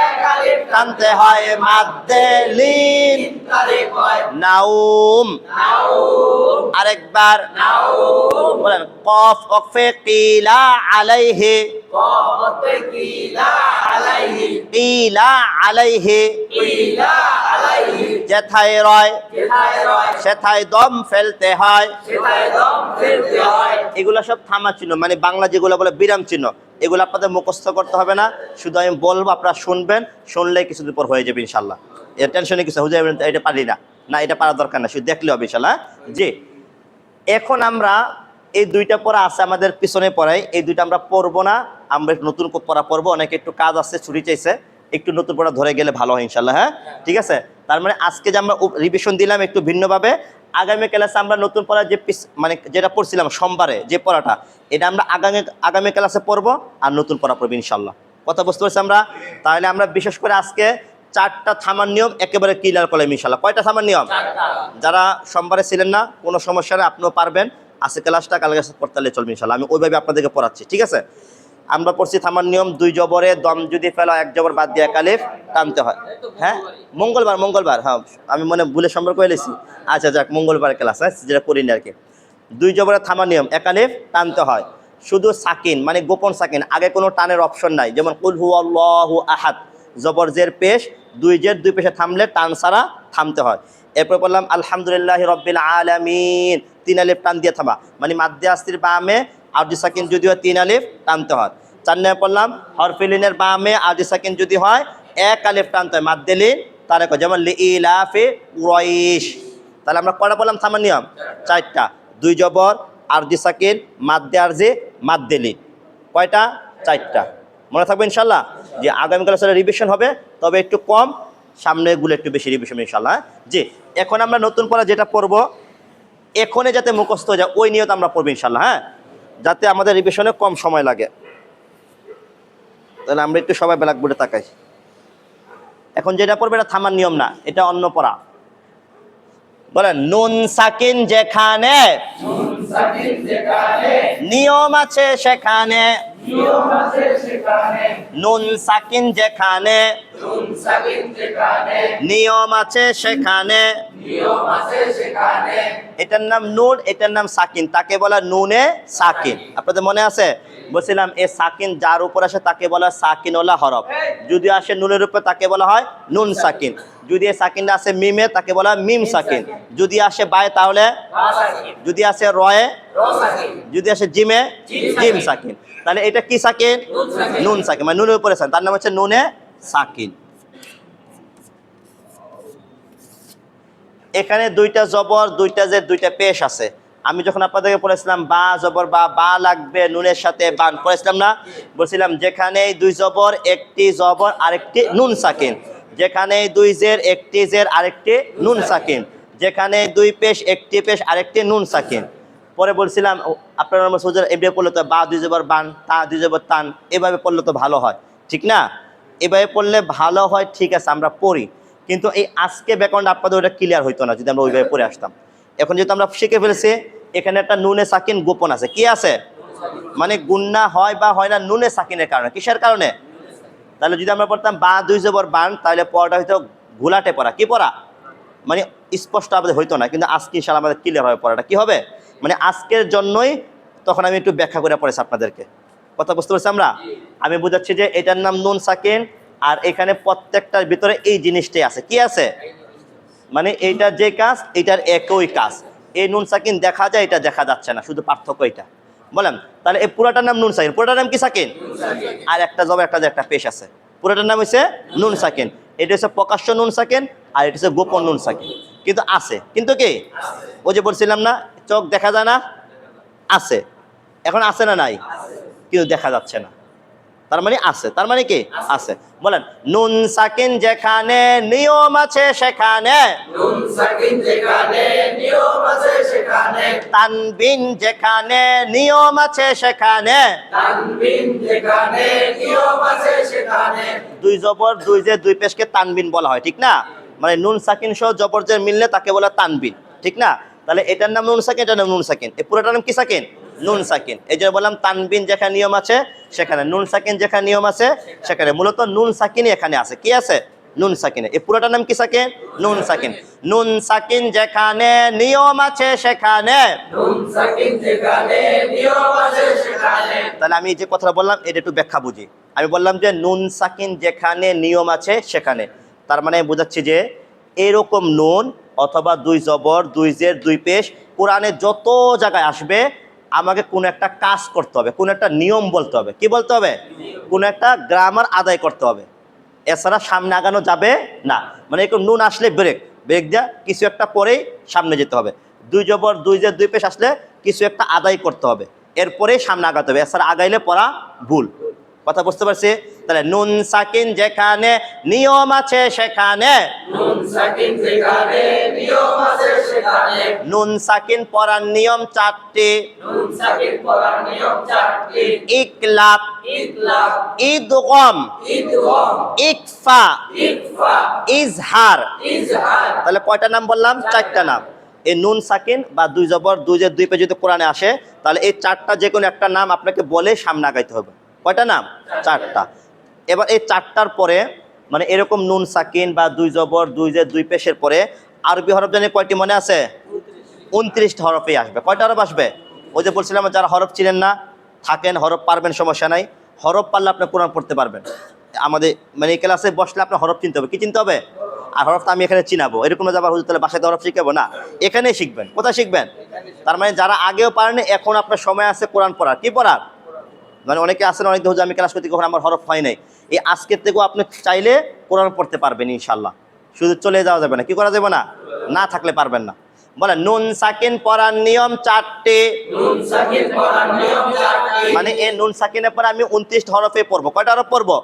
এক আলিফ টানতে হয় মাদ্দে লিন তারে কয় নাউম। নাউম, আরেকবার নাউম, বলেন, কফ ওকফে কিলা আলাইহি, কফতে কিলা আলাইহি, কিলা আলাইহি, কিলা আলাইহি, যেথায় রয় যেথায় রয় সেথায় দম ফেলতে হয়। সেথায় দম ফেলতে হয়। এগুলো সব থামা চিহ্ন, মানে বাংলা যেগুলো বলে বিরাম চিহ্ন, এগুলো আপনাদের মুখস্থ করতে হবে না, শুধু আমি বলবো আপনারা শুনবেন, শুনলেই কিছুদিন পর হয়ে যাবে ইনশাল্লাহ। এর টেনশনে কিছু হুজুর এটা পারি না, না এটা পারার দরকার না, শুধু দেখলে হবে ইনশাল্লাহ। জি, এখন আমরা এই দুইটা পড়া আছে আমাদের পিছনে পড়াই, এই দুইটা আমরা পড়বো না, আমরা নতুন পড়া পড়বো। অনেকে একটু কাজ আছে, ছুটি চাইছে, একটু নতুন পড়া ধরে গেলে ভালো হয় ইনশাল্লাহ। হ্যাঁ, ঠিক আছে। তার মানে আজকে যে আমরা রিভিশন দিলাম একটু ভিন্নভাবে, আগামী ক্লাসে আমরা নতুন পড়া যে মানে যেটা পড়ছিলাম সোমবারে যে পড়াটা, এটা আমরা আগামী ক্লাসে পড়বো আর নতুন পড়া পড়বো ইনশাল্লাহ। কথা বুঝতে পারছি আমরা? তাহলে আমরা বিশেষ করে আজকে 4টা থামার নিয়ম একেবারে ক্লিয়ার করলাম ইনশাল্লাহ। কয়টা থামার নিয়ম? যারা সোমবারে ছিলেন না কোনো সমস্যা নেই, আপনিও পারবেন। আজকে ক্লাসটা কালকে পড়তে চলবে ইনশাল্লাহ, আমি ওইভাবে আপনাদেরকে পড়াচ্ছি, ঠিক আছে। আমরা পড়ছি থামার নিয়ম, 2 জবরে দম যদি ফেলা 1 জবর বাদ দিয়ে 1 আলিফ টানতে হয়। হ্যাঁ, মঙ্গলবার, হ্যাঁ আমি মনে ভুলে সম্পর্ক হয়েছি। আচ্ছা যাক, মঙ্গলবার ক্লাস, হ্যাঁ যেটা করিনি আর কি। 2 জবরে থামার নিয়ম 1 আলিফ টানতে হয়, শুধু সাকিন মানে গোপন সাকিন, আগে কোনো টানের অপশন নাই। যেমন কুল হু আল্লাহু আহাদ, জবর জের পেশ, 2 জের 2 পেশে থামলে টান ছাড়া থামতে হয়। এরপর বললাম আলহামদুলিল্লাহি রাব্বিল আলামিন, 3 আলিফ টান দিয়ে থামা, মানে মাদ্দে আসতির বামে আরজি সাকিন যদি হয় 3 আলিফ টানতে হয়। 4 নম্বর পড়লাম হরফিলিনের বামে আরজি সাকিন যদি হয় 1 আলিফ টানতে হয়, মাদ্দে লিন তারে কয়, যেমন লিইলাফি কুরাইশ। তাহলে আমরা কয়টা বললাম থামার নিয়ম? 4টা। 2 জবর আরজি সাকিন মাদ্দে আরজি মাদ্দে লিন, কয়টা? 4টা। মনে থাকবে ইনশাল্লাহ। যে আগামীকাল আসলে রিভিশন হবে, তবে একটু কম, সামনেগুলো একটু বেশি রিভিশন ইনশাল্লাহ। জি, এখন আমরা নতুন পড়া যেটা পড়বো এখনই যাতে মুখস্থ হয়ে যায় ওই নিয়ত আমরা পড়বো ইনশাল্লাহ। হ্যাঁ, যাতে আমাদের রিভিশনে কম সময় লাগে। তাহলে আমরা একটু সবাই ব্ল্যাকবোর্ডে তাকাই। এখন যেটা পড়বে এটা থামার নিয়ম না, এটা অন্য পড়া। বলেন, নুন সাকিন যেখানে নিয়ম আছে সেখানে, নুন সাকিন যেখানে নিয়ম আছে সেখানে, নিয়ম আছে সেখানে। এটার নাম নুন, এটার নাম সাকিন, তাকে বলা নুনে সাকিন। আপনাদের মনে আছে বলছিলাম এই সাকিন যার উপর আসে তাকে বলা সাকিনওয়ালা হরফ। যদি আসে নুনের উপর তাকে বলা হয় নুন সাকিন। যদি এই সাকিনটা আসে মিমে তাকে বলা হয় মিম সাকিন। যদি আসে বায়ে তাহলে, যদি আসে রয়ে, যদি আসে জিমে জিম সাকিন। তাহলে এটা কি সাকিন? নুন সাকিন, মানে নুনের উপরে সাকিন, তার নাম হচ্ছে নুনে সাকিন। এখানে দুইটা জবর, দুইটা জের, দুইটা পেশ আছে। আমি যখন আপনাদেরকে পড়েছিলাম বা জবর বা লাগবে নুনের সাথে বান, পড়েছিলাম না? বলছিলাম যেখানে দুই জবর একটি জবর আরেকটি নুন সাকিন, যেখানে দুই জের একটি জের আরেকটি নুন সাকিন, যেখানে দুই পেশ একটি পেশ আরেকটি নুন সাকিন। পরে বলছিলাম আপনারা সোজা এভাবে পড়লে তো বা দুই জবর বান, তা দুই জবর তান, এভাবে পড়লে তো ভালো হয়, ঠিক না? এভাবে পড়লে ভালো হয়, ঠিক আছে, আমরা পড়ি। কিন্তু এই আজকে ব্যাকরণটা আপনাদের ওটা ক্লিয়ার হইতো না যদি আমরা ওইভাবে পড়ে আসতাম। এখন যেহেতু আমরা শিখে ফেলেছি, এখানে একটা নুনে সাকিন গোপন আছে। কি আছে? মানে গুন্না হয় বা হয় না নুনে সাকিনের কারণে। কিসের কারণে? তাহলে যদি আমরা পড়তাম বা দুই জবর বান, তাহলে পড়াটা হয়তো ঘোলাটে পড়া। কি পড়া? মানে স্পষ্ট আমাদের হইতো না। কিন্তু আজকে ইনশাআল্লাহ আমাদের ক্লিয়ার হবে পড়াটা। কি হবে? মানে আজকের জন্যই তখন আমি একটু ব্যাখ্যা করে পড়েছি আপনাদেরকে। কথা বুঝতে পারছি আমরা? আমি বুঝাচ্ছি যে এটার নাম নুন সাকিন, আর এখানে প্রত্যেকটার ভিতরে এই জিনিসটাই আছে। কি আছে? মানে এইটার যে কাজ, এটার একই কাজ। এই নুন সাকিন দেখা যায়, এটা দেখা যাচ্ছে না, শুধু পার্থক্য এটা। বলেন তাহলে এই পুরাটার নাম নুন সাকিন, পুরাটার নাম কি সাকিন? আর একটা জব একটা যে একটা পেশ আছে, পুরাটার নাম হচ্ছে নুন সাকিন। এটা হচ্ছে প্রকাশ্য নুন সাকিন, আর এটা হচ্ছে গোপন নুন সাকিন। কিন্তু আছে, কিন্তু কি ওই যে বলছিলাম না চোখ দেখা যায় না, আছে। এখন আছে না নাই? কিন্তু দেখা যাচ্ছে না, তার মানে আছে। তার মানে কি? আছে। বলেন নুন সাকিন যেখানে নিয়ম আছে সেখানে, নুন সাকিন যেখানে নিয়ম আছে সেখানে, তানবিন যেখানে নিয়ম আছে সেখানে, তানবিন যেখানে নিয়ম আছে সেখানে। দুই জবর দুই জের দুই পেশকে তানবিন বলা হয়, ঠিক না? মানে নুন সাকিন সহ জবর জের মিললে তাকে বলা তানবিন, ঠিক না? তাহলে এটার নাম নুন সাকিন, এটার নাম নুন সাকিন, এই পুরোটার নাম কি সাকিন? নুন সাকিন। এই জন্য বললাম তানবিন যেখানে নিয়ম আছে সেখানে, নুন সাকিন যেখানে নিয়ম আছে সেখানে। মূলত নুন সাকিনই এখানে আছে। কি আছে? নুন সাকিনে। এই পুরোটার নাম কি সাকিন? নুন সাকিন। নুন সাকিন যেখানে নিয়ম আছে সেখানে, নুন সাকিন যেখানে নিয়ম আছে সেখানে। তাহলে আমি যে কথাটা বললাম এটা একটু ব্যাখ্যা বুঝি। আমি বললাম যে নুন সাকিন যেখানে নিয়ম আছে সেখানে, তার মানে বোঝাচ্ছি যে এরকম নুন অথবা দুই জবর দুই জের দুই পেশ কোরআনে যত জায়গায় আসবে, আমাকে কোনো একটা কাজ করতে হবে, কোনো একটা নিয়ম বলতে হবে। কি বলতে হবে? কোনো একটা গ্রামার আদায় করতে হবে, এছাড়া সামনে আগানো যাবে না। মানে এরকম নুন আসলে ব্রেক, ব্রেক দেওয়া, কিছু একটা পরেই সামনে যেতে হবে। দুই জবর দুই জের দুই পেশ আসলে কিছু একটা আদায় করতে হবে, এরপরেই সামনে আগাতে হবে, এছাড়া আগাইলে পড়া ভুল। কথা বুঝতে পারছি? তাহলে নুন সাকিন যেখানে নিয়ম আছে সেখানে, নুন সাকিন যেখানে নিয়ম আছে সেখানে। নুন সাকিন পড়ার নিয়ম চারটি। নুন সাকিন পড়ার নিয়ম চারটি। ইকলাব, ইতলাক, ইদগম, ইদগম, ইকফা, ইকফা, ইজহার। ইজহার। তাহলে কয়টা নাম বললাম? চারটা নাম। এই নুন সাকিন বা দুই জবর দুই জের দুই পেশ যদি কোরআনে আসে, তাহলে এই চারটা যে কোনো একটা নাম আপনাকে বলে সামনে আগাইতে হবে। কয়টা নাম? চারটা। এবার এই চারটার পরে মানে এরকম নুন সাকিন বা দুই জবর দুই জের দুই পেশের পরে আরবি হরফ জানি কয়টি মনে আছে? 29টা হরফেই আসবে। কয়টা হরফ আসবে? ওই যে বলছিলাম যারা হরফ চিনেন না থাকেন, হরফ পারবেন, সমস্যা নাই। হরফ পারলে আপনি কোরআন পড়তে পারবেন। আমাদের মানে এই ক্লাসে বসলে আপনার হরফ চিনতে হবে। কি চিনতে হবে? আর হরফ তো আমি এখানে চিনাবো, এরকম না যাবার হুজুর তাহলে বাসায় হরফ শিখাবো না, এখানেই শিখবেন। কোথায় শিখবেন? তার মানে যারা আগেও পারেনি এখন আপনার সময় আছে কোরআন পড়ার। কি পড়ার? মানে অনেকে আসেন অনেক হুজুর আমি ক্লাস করতে, কখন আমার হরফ হয় নাই। এই আজকের থেকেও আপনি চাইলে কোরআন পড়তে পারবেন ইনশাল্লাহ, শুধু চলে যাওয়া যাবে না। কি করা যাবে না? না থাকলে পারবেন না। বলেন নুন সাকিন পড়ার নিয়ম চারটি। নুন সাকিন পড়ার নিয়ম চারটি। মানে এই নুন সাকিনের পরে আমি 29 হরফে পড়বো। কয়টা হরফ পড়বো?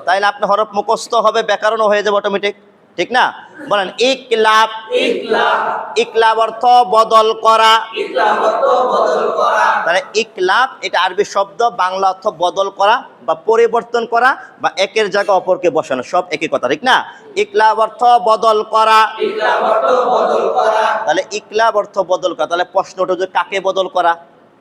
তাইলে আপনার হরফ মুখস্থ হবে, ব্যাকরণও হয়ে যাবে অটোমেটিক, ঠিক না? বলেন ইকলাব, ইকলাব, ইকলাব অর্থ বদল করা। ইকলাব অর্থ বদল করা। তাহলে ইকলাব এটা আরবি শব্দ, বাংলা অর্থ বদল করা বা পরিবর্তন করা বা একের জায়গায় অপরকে বসানো, সব একই কথা, ঠিক না? ইকলাব অর্থ বদল করা। ইকলাব অর্থ বদল করা। তাহলে ইকলাব অর্থ বদল করা। তাহলে প্রশ্ন ওঠে যে কাকে বদল করা?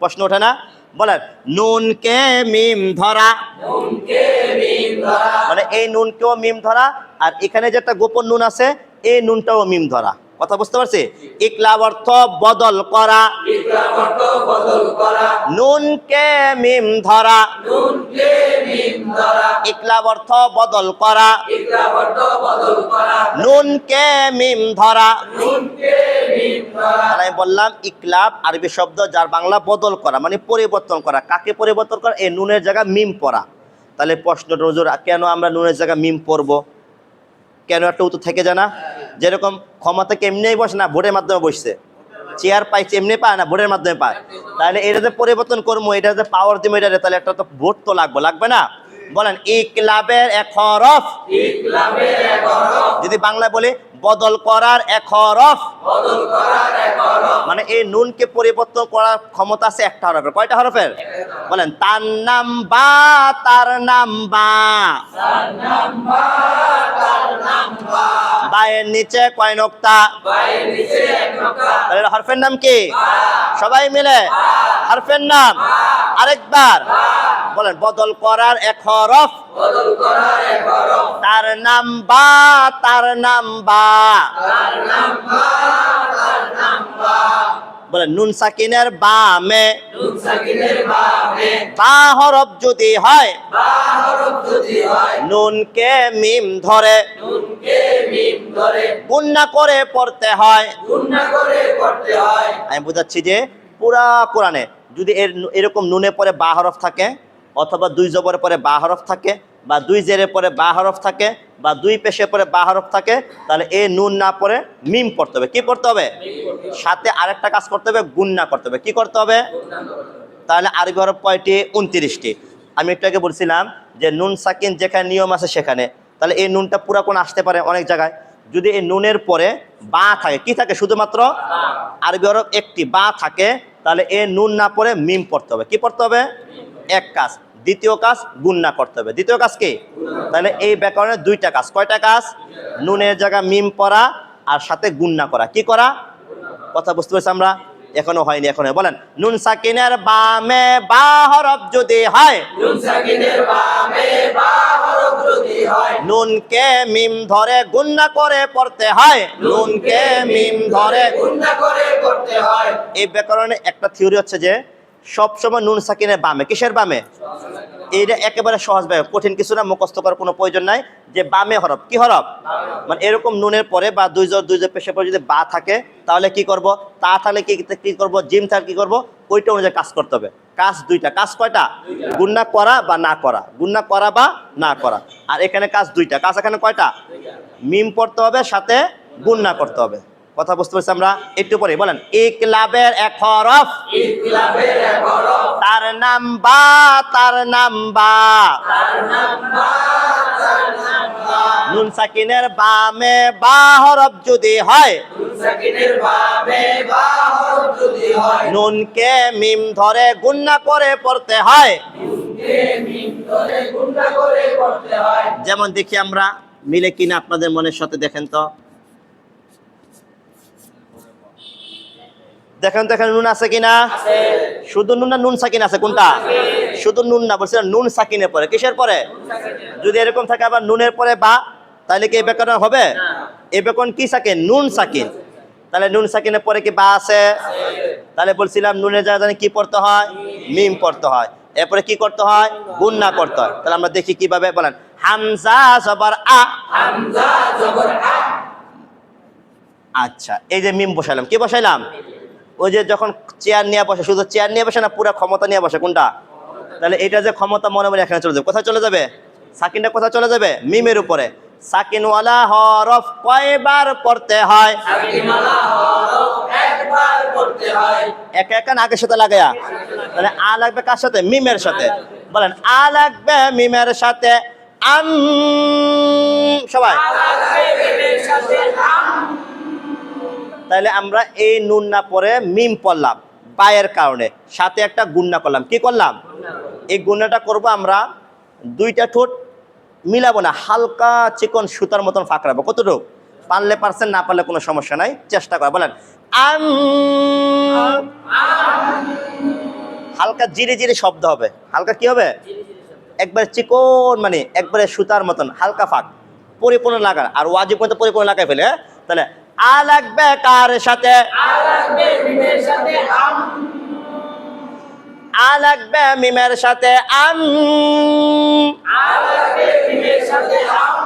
প্রশ্ন ওঠে না? বলেন নুনকে মিম ধরা। নুনকে মিম ধরা। মানে এই নুনকেও মিম ধরা, আর এখানে যে একটা গোপন নুন আছে এই নুনটাও মিম ধরা। কথা বুঝতে পারছি? ইকলাব অর্থ বদল করা, ইকলাব অর্থ বদল করা, নুনকে মিম ধরা। নুনকে মিম ধরা, ইকলাব অর্থ বদল করা, ইকলাব অর্থ বদল করা, নুনকে মিম ধরা। নুনকে মিম ধরা। তাহলে আমি বললাম ইকলাব আরবি শব্দ, যার বাংলা বদল করা, মানে পরিবর্তন করা। কাকে পরিবর্তন করা? এই নুনের জায়গায় মিম পড়া। তাহলে প্রশ্নটা হুজুর, কেন আমরা নুনের জায়গায় মিম পড়বো? কেন একটা উত্তর থেকে যায় না? যেরকম ক্ষমতা এমনিই বসে না, ভোটের মাধ্যমে বসছে, চেয়ার পাইছে এমনি পায় না, ভোটের মাধ্যমে পায়। তাহলে এটাতে পরিবর্তন করবো, এটাতে পাওয়ার দিব, এটাতে, তাহলে একটা তো ভোট তো লাগবে না? বলেন ইকলাবের এক হরফ, ইকলাবের এক হরফ, যদি বাংলায় বলি বদল করার এক হরফ, বদল করার এক হরফ, মানে এই নুনকে পরিবর্তন করার ক্ষমতা আছে একটা হরফের। কয়টা হরফের? বলেন তার নাম বা, তার নাম বা। তার নাম বা, তার নাম বা, বায়ের নিচে কয় নোক্তা? বায়ের নিচে এক নোক্তা, তাহলে হরফের নাম কি? বা, সবাই মিলে হরফের নাম আরেকবার বলেন, বদল করার এক হরফ, বদল করার এক হরফ, তার নাম বা, তার নাম বা। তার নাম বা, তার নাম বা। বলেন নুন সাকিনের বামে, নুন সাকিনের বামে, বা হরফ যদি হয়, বা হরফ যদি হয়, নুনকে মিম ধরে নুনকে মিম ধরে, গুণনা করে পড়তে হয়। গুণনা করে পড়তে হয়। আমি বুঝাচ্ছি যে পুরা কোরআনে যদি এরকম নুনে পরে বা হরফ থাকে, অথবা দুই জবরের পরে বা হরফ থাকে, বা দুই জেরের পরে বা হরফ থাকে, বা দুই পেশের পরে বা হরফ থাকে, তাহলে এ নুন না পড়ে মিম পড়তে হবে। কি পড়তে হবে? সাথে আরেকটা কাজ করতে হবে, গুণনা করতে হবে। কি করতে হবে? তাহলে আরবি হরফ কয়টি? 29টি। আমি একটু আগে বলছিলাম যে নুন সাকিন যেখানে নিয়ম আছে সেখানে, তাহলে এই নুনটা পুরা কোন আসতে পারে অনেক জায়গায়। যদি এই নুনের পরে বা থাকে, কি থাকে? শুধুমাত্র আরবি হরফ একটি বা থাকে, তাহলে এ নুন না পড়ে মিম পড়তে হবে। কি পড়তে হবে? এক কাজ। দ্বিতীয় কাজ গুণনা করতে হবে। দ্বিতীয় কাজ কি? তাহলে এই ব্যাকরণের দুইটা কাজ। কয়টা কাজ? নুনের জায়গায় মিম পড়া আর সাথে গুণনা করা। কি করা? কথা বুঝতে পারছি আমরা? এখনো হয়নি, এখনো বলেন নুন সাকিনের বামে বা হরফ যদি হয়, নুন সাকিনের বামে বা হরফ যদি হয়, নুনকে মিম ধরে গুণনা করে পড়তে হয়। নুনকে মিম ধরে। গুণনা করে পড়তে হয়। এই ব্যাকরণে একটা থিওরি হচ্ছে যে সবসময় নুন সাকিনের বামে। কিসের বামে? এইটা একেবারে সহজ ভাবে, কঠিন কিছু না, মুখস্থ করার কোনো প্রয়োজন নাই। যে বামে হরফ, কি হরফ? মানে এরকম নুনের পরে বা দুই জোর পেশের পরে যদি বা থাকে, তাহলে কি করব? তা থাকলে কি করব? জিম থাকলে কি করব? ওইটা অনুযায়ী কাজ করতে হবে। কাজ দুইটা। কাজ কয়টা? গুণনা করা বা না করা, গুণনা করা বা না করা। আর এখানে কাজ দুইটা। কাজ এখানে কয়টা? মিম পড়তে হবে, সাথে গুণনা করতে হবে। কথা বুঝতে পারছি আমরা? একটু পরে বলেন ইকলাবের এক হরফ, ইকলাবের এক হরফ, তার নাম বা, তার নাম বা। তার নাম বা, তার নাম বা। নুন সাকিনের বামে বা হরফ যদি হয়, নুন সাকিনের বামে বা হরফ যদি হয়, নুনকে মিম ধরে গুণনা করে পড়তে হয়। নুনকে মিম ধরে গুণনা করে পড়তে হয়। যেমন দেখি আমরা মিলে কিনা আপনাদের মনের সাথে, দেখেন তো, দেখেন তো এখানে নুন আছে কিনা? আছে। শুধু নুন না নুন সাকিন আছে? কোনটা? শুধু নুন না, বলছিলাম নুন সাকিনের পরে। কিসের পরে? যদি এরকম থাকে আবার নুনের পরে বা, তাহলে কি এই ব্যাকরণ হবে? এই ব্যাকরণ কি সাকিন? নুন সাকিন। তাহলে নুন সাকিনের পরে কি বা আছে? তাহলে বলছিলাম নুনের জায়গায় কি পড়তে হয়? মিম পড়তে হয়। এরপরে কি করতে হয়? গুণনা করতে হয়। তাহলে আমরা দেখি কিভাবে, বলেন হামজা জবর আ। হামজা জবর আ। আচ্ছা, এই যে মিম বসাইলাম, কি বসাইলাম? ওই যে যখন চেয়ার নিয়ে বসে, শুধু চেয়ার নিয়ে বসে না, পুরো ক্ষমতা নিয়ে বসে। কোনটা? তাহলে এটা যে ক্ষমতা মনে মনে এখানে চলে যাবে। কোথায় চলে যাবে? সাকিনটা কোথায় চলে যাবে? মিমের উপরে। সাকিনওয়ালা হরফ কয়বার পড়তে হয়? সাকিনওয়ালা হরফ একবার পড়তে হয়। একা একা নাকের সাথে লাগায়া। তাহলে আ লাগবে কার সাথে? মিমের সাথে। বলেন আ লাগবে মিমের সাথে। আম। সবাই আলাইহির সাথে আম। তাহলে আমরা এই নুন না পরে মিম পড়লাম বায়ের কারণে, সাথে একটা গুণনা করলাম। কি করলাম? এই গুণনাটা করব আমরা দুইটা ঠোঁট মিলাবো না, হালকা চিকন সুতার মতন ফাঁক রাখবো। কতটুকু? পারলে পারছেন, না পারলে কোনো সমস্যা নাই, চেষ্টা করা। বলেন আম। হালকা জিরে জিরে শব্দ হবে। হালকা কি হবে? একবার চিকন, মানে একবারে সুতার মতন হালকা ফাঁক, পরিপূর্ণ লাগা। আর ওয়াজিব মতো পরিপূর্ণ লাগাই ফেলে। তাহলে আ লাগবে কার সাথে আ লাগবে মিমের সাথে আম আ লাগবে মিমের সাথে আম আ লাগবে মিমের সাথে আম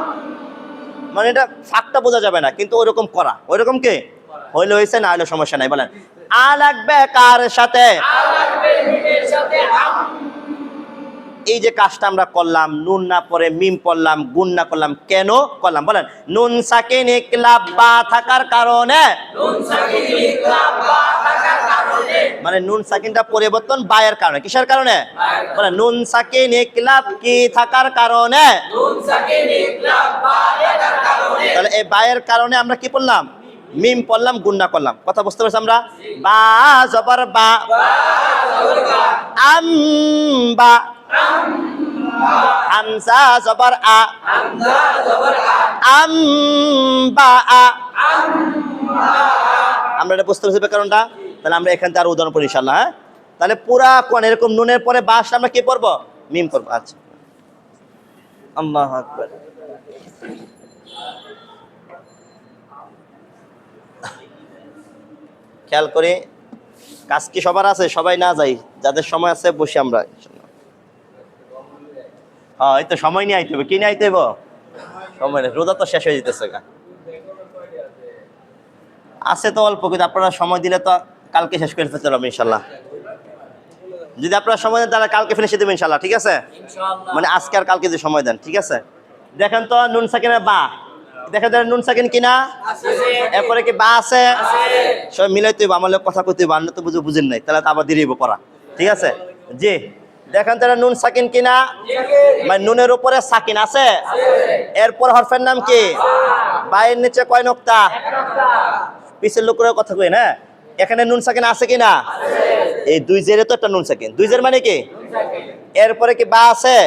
মানে এটা ফাঁকটা বোঝা যাবে না, কিন্তু ওইরকম করা, ওইরকম কি হইলে হয়েছে, না হইলে সমস্যা নাই। বলেন আ লাগবে কার সাথে আ লাগবে মিমের সাথে আম এই যে কাজটা আমরা করলাম, নুন না পরে মিম পড়লাম, গুণ না করলাম, কেন করলাম বলেন? নুন সাকিন ইকলাব বা থাকার কারণে, নুন সাকিন ইকলাব বা থাকার কারণে মানে নুন সাকিনটা পরিবর্তন বায়ের কারণে, কিসের কারণে বলেন? নুন সাকিন ইকলাব কি থাকার কারণে, নুন সাকিন ইকলাব বা থাকার কারণে তাহলে এই বায়ের কারণে আমরা কি পড়লাম? মিম পড়লাম, গুণ না করলাম। কথা বুঝতে পারছি আমরা? বা জবর বা, আম বা, হামজা জবর আ, হামজা জবর আ আম বা আ। আমরা এটা বুঝতে পারছি ব্যাকরণটা? তাহলে আমরা এখান থেকে আরো উদাহরণ পড়ি ইনশাআল্লাহ। হ্যাঁ, তাহলে পুরা কোন এরকম নুনের পরে বাস আমরা কি পড়বো? মিম পড়বো। আচ্ছা, আল্লাহু আকবার। খেয়াল করে, কাজ কি সবার আছে? সবাই না যাই, যাদের সময় আছে বসে আমরা। হ্যাঁ, এই তো সময় নিয়ে আইতে হবে। কি নিয়ে আইতে হবে? সময় নেই, রোজা তো শেষ হয়ে যেতেছে। আছে তো অল্প, কিন্তু আপনারা সময় দিলে তো কালকে শেষ করে ফেলতে পারবো ইনশাল্লাহ। যদি আপনারা সময় দেন তাহলে কালকে ফিনিশ দেবেন ইনশাল্লাহ, ঠিক আছে? ইনশাআল্লাহ মানে আজকে আর কালকে যে সময় দেন, ঠিক আছে? দেখেন তো নুন সাকিনের বা, দেখেন তো নুন সাকিন কিনা, আছে এরপরে কি বা আছে? আছে সবাই মিলাইতে হইব, আমার লোক কথা কইতে হইব, আপনি তো বুঝেন নাই, তাহলে তো আবার দেরি হইব পড়া, ঠিক আছে? জি, দেখেন তো নুন সাকিন কিনা, মানে নুনের উপরে সাকিন আছে, এরপর হরফের নাম কি? বায়ের নিচে কয় নোক্তা? পিছের লোকের কথা কই না, এখানে নুন সাকিন আছে কিনা? এই দুই জেরে তো একটা নুন সাকিন, দুই জের মানে কি? এরপরে কি বা আছে?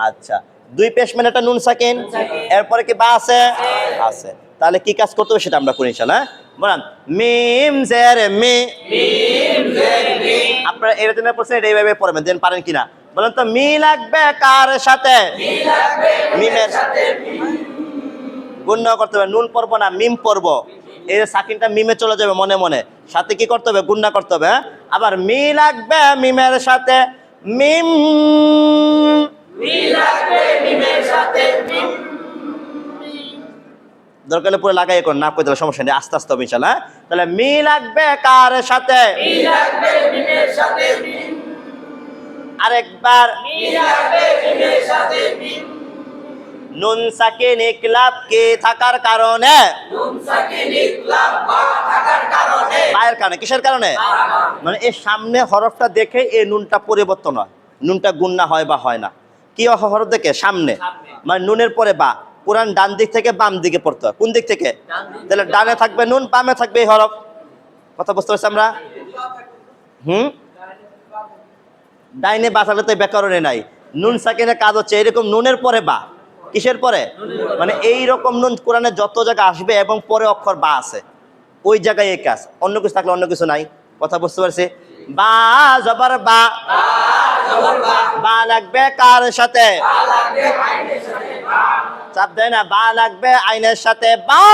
আচ্ছা, দুই পেশ মানে একটা নুন সাকিন, এরপরে কি বা আছে? আছে। তাহলে কি কাজ করতে হবে সেটা আমরা করি ইনশাআল্লাহ। বলেন মিম জের মি, মিম জের মি আপনারা এর জন্য প্রশ্ন এটা এইভাবে পড়বেন, দেন পারেন কিনা বলেন তো? মি লাগবে কার সাথে? মি লাগবে মিমের সাথে মি গুণ না করতে হবে, নুন পড়বো না মিম পড়বো। এই যে সাকিনটা মিমে চলে যাবে মনে মনে, সাথে কি করতে হবে? গুণ না করতে হবে। হ্যাঁ? আবার মি লাগবে মিমের সাথে মিম, মি লাগবে মিমের সাথে মিম দরকার হলে পুরো লাগাই করুন, না কই তাহলে সমস্যা নেই, আস্তে আস্তে হবে ইনশাআল্লাহ। তাহলে মি লাগবে কার সাথে? মি লাগবে মিমের সাথে মিম আরেকবার মি লাগবে মিমের সাথে মিম নুন সাকিন ইকলাব কি থাকার কারণে, নুন সাকিন ইকলাব বা থাকার কারণে বায়ের কারণে, কিসের কারণে? মানে এর সামনে হরফটা দেখে এই নুনটা পরিবর্তন হয়, নুনটা গুণ না হয় বা হয় না। কি হরফ দেখে? সামনে, মানে নুনের পরে বা। কোরআন ডান দিক থেকে বাম দিকে পড়তে হয়, কোন দিক থেকে? তাহলে ডানে থাকবে নুন, বামে থাকবে এই হরফ। কথা বুঝতে পারছি আমরা? ডাইনে বা থাকলে তো ব্যাকরণে নাই। নুন সাকিনের কাজ হচ্ছে এরকম নুনের পরে বা, কিসের পরে? মানে এইরকম নুন কোরআনে যত জায়গায় আসবে এবং পরে অক্ষর বা আছে, ওই জায়গায় এই কাজ, অন্য কিছু থাকলে অন্য কিছু নাই। কথা বুঝতে পারছি? বা জবর বা, বা লাগবে কার সাথে? চাপ দেয় না, বা লাগবে আইনের সাথে বা।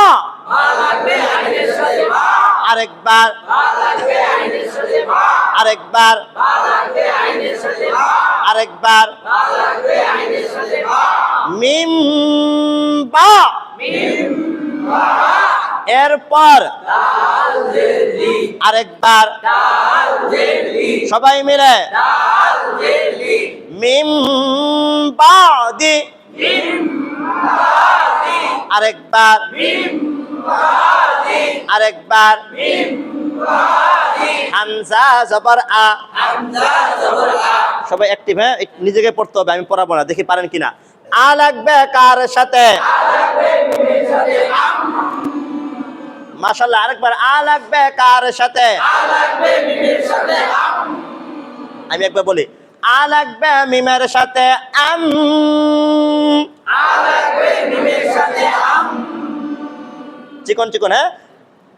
আরেকবার, আরেকবার, আরেকবার, মিম বা, এরপর আরেকবার, সবাই মিলে মিম বাদি, আরেকবার, আরেকবার, হামজা জবর আ, সবাই অ্যাক্টিভ। হ্যাঁ, নিজেকে পড়তে হবে, আমি পড়াবো না, দেখি পারেন কিনা। আ লাগবে কার সাথে? মাশাআল্লাহ, আরেকবার আ লাগবে কার সাথে? আমি একবার বলি, আ লাগবে মিমের সাথে আম, চিকন চিকন। হ্যাঁ,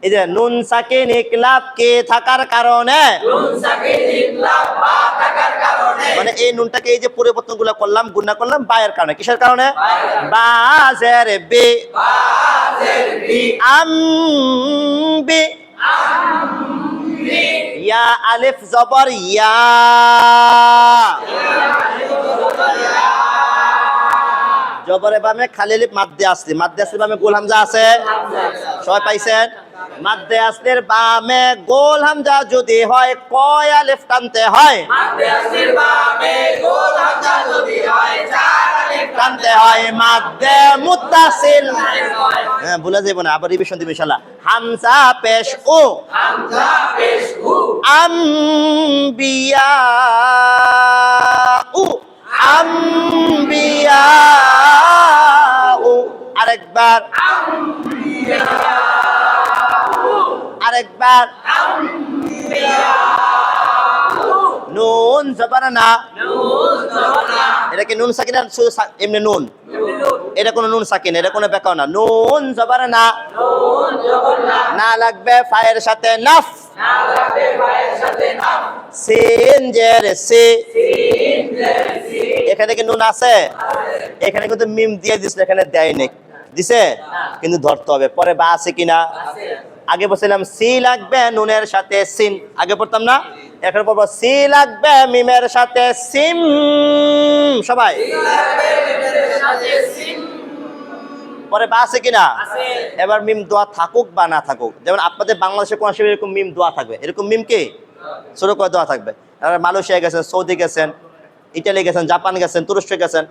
এই যে নুন সাকিন ইকলাব কে থাকার কারণে, মানে এই নুনটাকে এই যে পরিবর্তন গুলো করলাম, গুণা করলাম বায়ের কারণে, কিসের কারণে? বা জের বে, জের বি আমবি আমবি ইয়া আলিফ জবর ইয়া জবরে বামে খালি আলিফ মাদ্দে আসলি বামে গোল হামজা আছে সবাই পাইছেন মাদ্দে আসলির বামে গোল হামজা যদি হয় কয় আলিফ টানতে হয় মাদ্দে আসলির বামে গোল হামজা যদি হয় চার আলিফ টানতে হয় মাদ্দে মুত্তাসিল হ্যাঁ ভুলে যাইব না আবার রিভিশন দিবেন ইনশাআল্লাহ হামজা পেশ ও হামজা পেশ উ আম্বিয়া উ আম্বিয়া উ আরেকবার নুন জবর না নুন জবর না এটা কি নুন সাকিন না শুধু এমনি নুন এটা কোনো নুন সাকিন এটা কোনো ব্যাকরণ না নুন জবর না নুন জবর না না লাগবে ফায়ের সাথে নাফ না লাগবে ফায়ের সাথে নাফ সিন জের সি সিন জের সি এখানে কি নুন আছে এখানে কিন্তু মিম দিয়ে দিছিল এখানে দেয় নাই দিছে কিন্তু ধরতে হবে পরে বা আছে কিনা আছে আগে বলছিলাম সি লাগবে নুনের সাথে সিন আগে পড়তাম না এখন পড়বো সি লাগবে মিমের সাথে সিম সবাই লাগবে মিমের সাথে সিন পরে বা আছে কিনা আছে এবার মিম দোয়া থাকুক বা না থাকুক যেমন আপনাদের বাংলাদেশে কোন সময় এরকম মিম দোয়া থাকবে এরকম মিম কি ছোট করে দোয়া থাকবে আর মালয়েশিয়া গেছেন সৌদি গেছেন ইটালি গেছেন জাপান গেছেন তুরস্ক গেছেন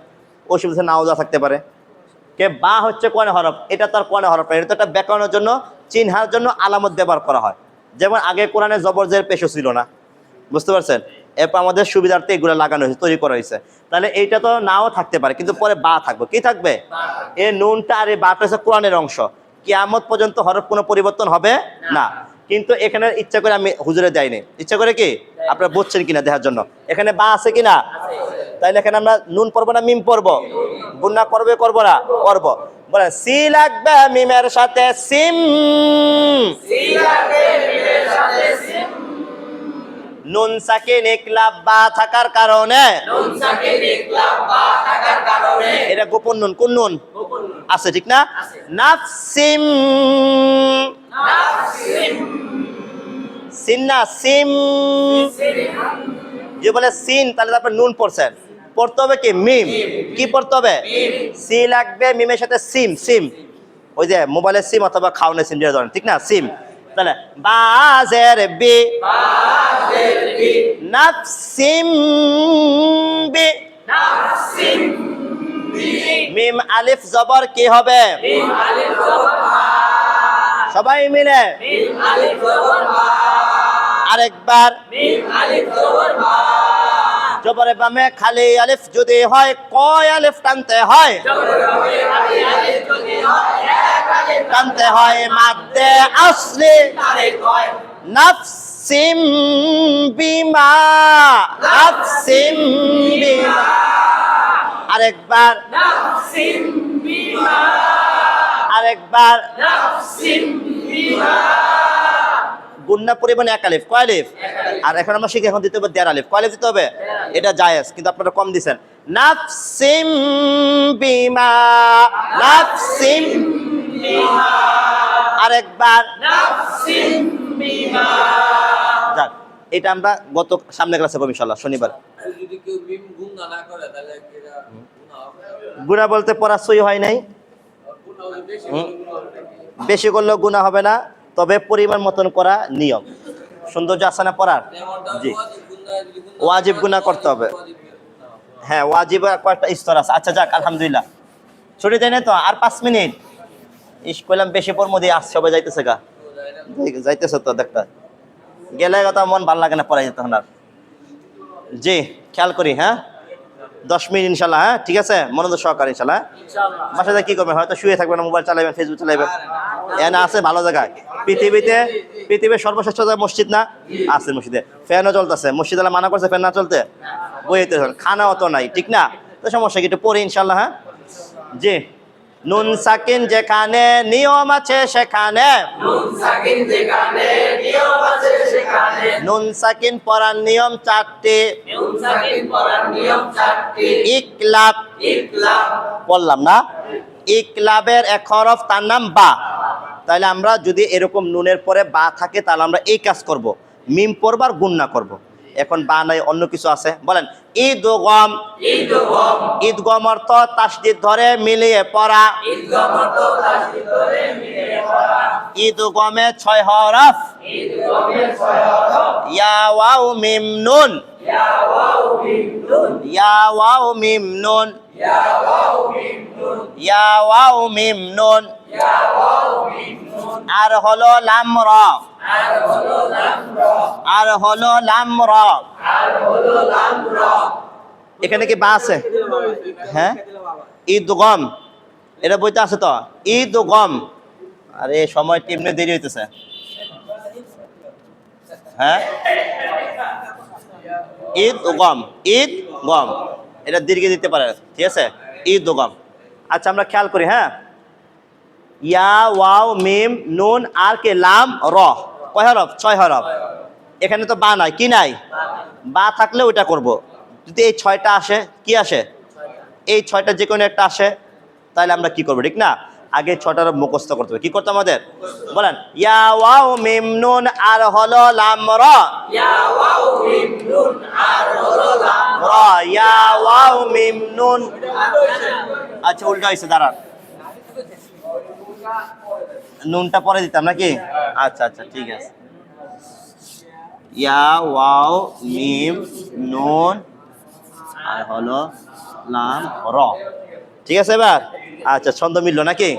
ওই সব দেশে নাও দোয়া থাকতে পারে কে বা হচ্ছে কোন হরফ এটা তার কোন হরফ না এটা তো একটা ব্যাকরণের জন্য চিহ্নার জন্য আলামত ব্যবহার করা হয় যেমন আগে কোরআনে জবর জের পেশও ছিল না বুঝতে পারছেন এরপর আমাদের সুবিধার্থে এগুলো লাগানো হয়েছে তৈরি করা হয়েছে তাহলে এইটা তো নাও থাকতে পারে কিন্তু পরে বা থাকবে কি থাকবে এই নুনটা আর এই বাটা হচ্ছে কোরআনের অংশ কিয়ামত পর্যন্ত হরফ কোনো পরিবর্তন হবে না কিন্তু এখানে ইচ্ছা করে আমি হুজুরে দেয়নি ইচ্ছা করে কি আপনারা বুঝছেন কিনা দেখার জন্য এখানে বা আছে কিনা তাইলে এখানে আমরা নুন পড়বো না মিম পড়বো গুন্না করবে করবো না করবো বলে সি লাগবে মিমের সাথে সিম সি লাগবে মিমের সাথে সিন নুন সাকিন ইকলাব বা থাকার কারণে নুন সাকিন ইকলাব বা থাকার কারণে এটা গোপন নুন কোন নুন গোপন আছে ঠিক না আছে। নাফসিম নাফসিন সিন্না সিম সিন যে বলে সিন তাহলে তারপর নুন পড়ছেন পড়তে হবে কি মিম কি পড়তে হবে মিম সি লাগবে মিমের সাথে সিম সিম ওই যে মোবাইলের সিম অথবা খাওয়ানোর সিম যেটা ধরেন ঠিক না সিম তাহলে বাজের বি বা জের বি নাফসিম বি নাফসিন বি মিম আলিফ জবর কি হবে মিম আলিফ জবর মা সবাই মিলে মিম আলিফ জবর মা আরেকবার মিম আলিফ জবর মা জবরে বামে খালি আলিফ যদি হয় কয় আলিফ টানতে হয় জবর হবে আলি আলিফ যদি হয় এক আলিফ টানতে হয় মাদ্দে আসলি তারে কয় নাফসিম বিমা নাফসিম বিমা আরেকবার নাফসিন বিমা আরেকবার নাফসিন বিমা গুন্না পরিমাণ এক আলিফ কয় আলিফ আর এখন আমরা শিখি এখন দিতে হবে দেড় আলিফ কয় আলিফ দিতে হবে এটা জায়েজ কিন্তু আপনারা কম দিছেন নাফসিম বিমা নাফসিম বিমা আরেকবার নাফসিন বিমা যাক এটা আমরা গত সামনে ক্লাসে করব ইনশাআল্লাহ শনিবার যদি কেউ মিম গুণা না করে তাহলে এটা গুণা হবে গুনাহ বলতে পড়া সই হয় নাই গুণা হলে বেশি হলে গুণা হবে নাকি? বেশি করলেও গুনাহ হবে না তবে পরিমাণ মতন করা নিয়ম সৌন্দর্য আছে না পড়ার যেমনটা জি ওয়াজিব গুণা যদি গুণা ওয়াজিব গুনাহ করতে হবে ওয়াজিব গুণা হবে। হ্যাঁ ওয়াজিব কয়েকটা স্তর আছে আচ্ছা যাক আলহামদুলিল্লাহ ছুটি যায় না তো আর 5 মিনিট ইস কইলাম বেশি পর মধ্যে আস সবাই যাইতেছে গা যাইতেছে তো দেখতে গেলে কথা মন ভালো লাগে না পড়াই যেতে আর জি খেয়াল করি হ্যাঁ 10 মিনিট ইনশাল্লাহ হ্যাঁ ঠিক আছে মনোযোগ সহকারে ইনশাল্লাহ ইনশাআল্লাহ বাসাতে কি করবেন হয়তো শুয়ে থাকবেন না মোবাইল চালাবেন ফেসবুক চালাবেন এনা আছে ভালো জায়গায় পৃথিবীর সর্বশ্রেষ্ঠ জায়গা মসজিদ না আছে মসজিদে ফ্যানও চলতেছে মসজিদ আলা মানা করছে ফ্যান না চলতে বইতে খানাও তো নাই ঠিক না তো সমস্যা কি একটু পড়ি ইনশাল্লাহ হ্যাঁ জি নুন সাকিন যেখানে নিয়ম আছে সেখানে নুন সাকিন যেখানে নিয়ম আছে সেখানে নুন সাকিন পড়ার নিয়ম 4টি নুন সাকিন পড়ার নিয়ম 4টি ইকলাব ইকলাব বললাম না ইকলাবের এক হরফ, তার নাম বা। তাহলে আমরা যদি এরকম নুনের পরে বা থাকে তাহলে আমরা এই কাজ করব, মিম পড়ব আর গুণনা করব। এখন বা নাই, অন্য কিছু আছে, বলেন ঈদগম। ঈদগম ঈদগম অর্থ তাসদীদ ধরে মিলিয়ে পড়া। ঈদগম অর্থ তাসদীদ ধরে মিলিয়ে পড়া। ঈদগমে 6 হরফ, ঈদগমের 6 হরফ ইয়া ওয়াও মিম নুন, ইয়া ওয়াও মিম নুন ইয়া ওয়াও মিম নুন, ইয়া ওয়াও মিম নুন ইয়া ওয়াও মিম নুন। ইয়া ওয়াও মিম নুন। আর হলো লাম র, আর হলো লাম র, আর হলো লাম র। আর হলো লাম র। এখানে কি বা আছে? হ্যাঁ, ঈদগম, এটা বইতে আছে তো, ঈদগম। আরে সময় টিমনে দেরি হইতেছে। হ্যাঁ, ঈদগম, ঈদগম, এটা দীর্ঘ দিতে পারে, ঠিক আছে, ঈদগম। আচ্ছা আমরা খেয়াল করি, হ্যাঁ, ইয়া ওয়াও মিম নুন আর কে লাম র, কয় হরফ? 6 হরফ। এখানে তো বা নাই, কি নাই? বা থাকলে ওইটা করব। যদি এই 6টা আসে, কি আসে? এই 6টা যে কোনো একটা আসে, তাহলে আমরা কি করবো, ঠিক না? আগে 6টার মুখস্থ করতে হবে। কি করতে আমাদের? বলেন ইয়া ওয়াও মিম নুন আর হলো লাম র, ইয়া ওয়াও মিম নুন আর হলো লাম র, ইয়া ওয়াও মিম নুন। আচ্ছা উল্টা হয়েছে, দাঁড়ান, নুনটা পরে দিতাম নাকি? আচ্ছা আচ্ছা ঠিক আছে, ইয়া ওয়াও মিম নুন আর হলো লাম র, ঠিক আছে এবার? আচ্ছা ছন্দ মিলল নাকি?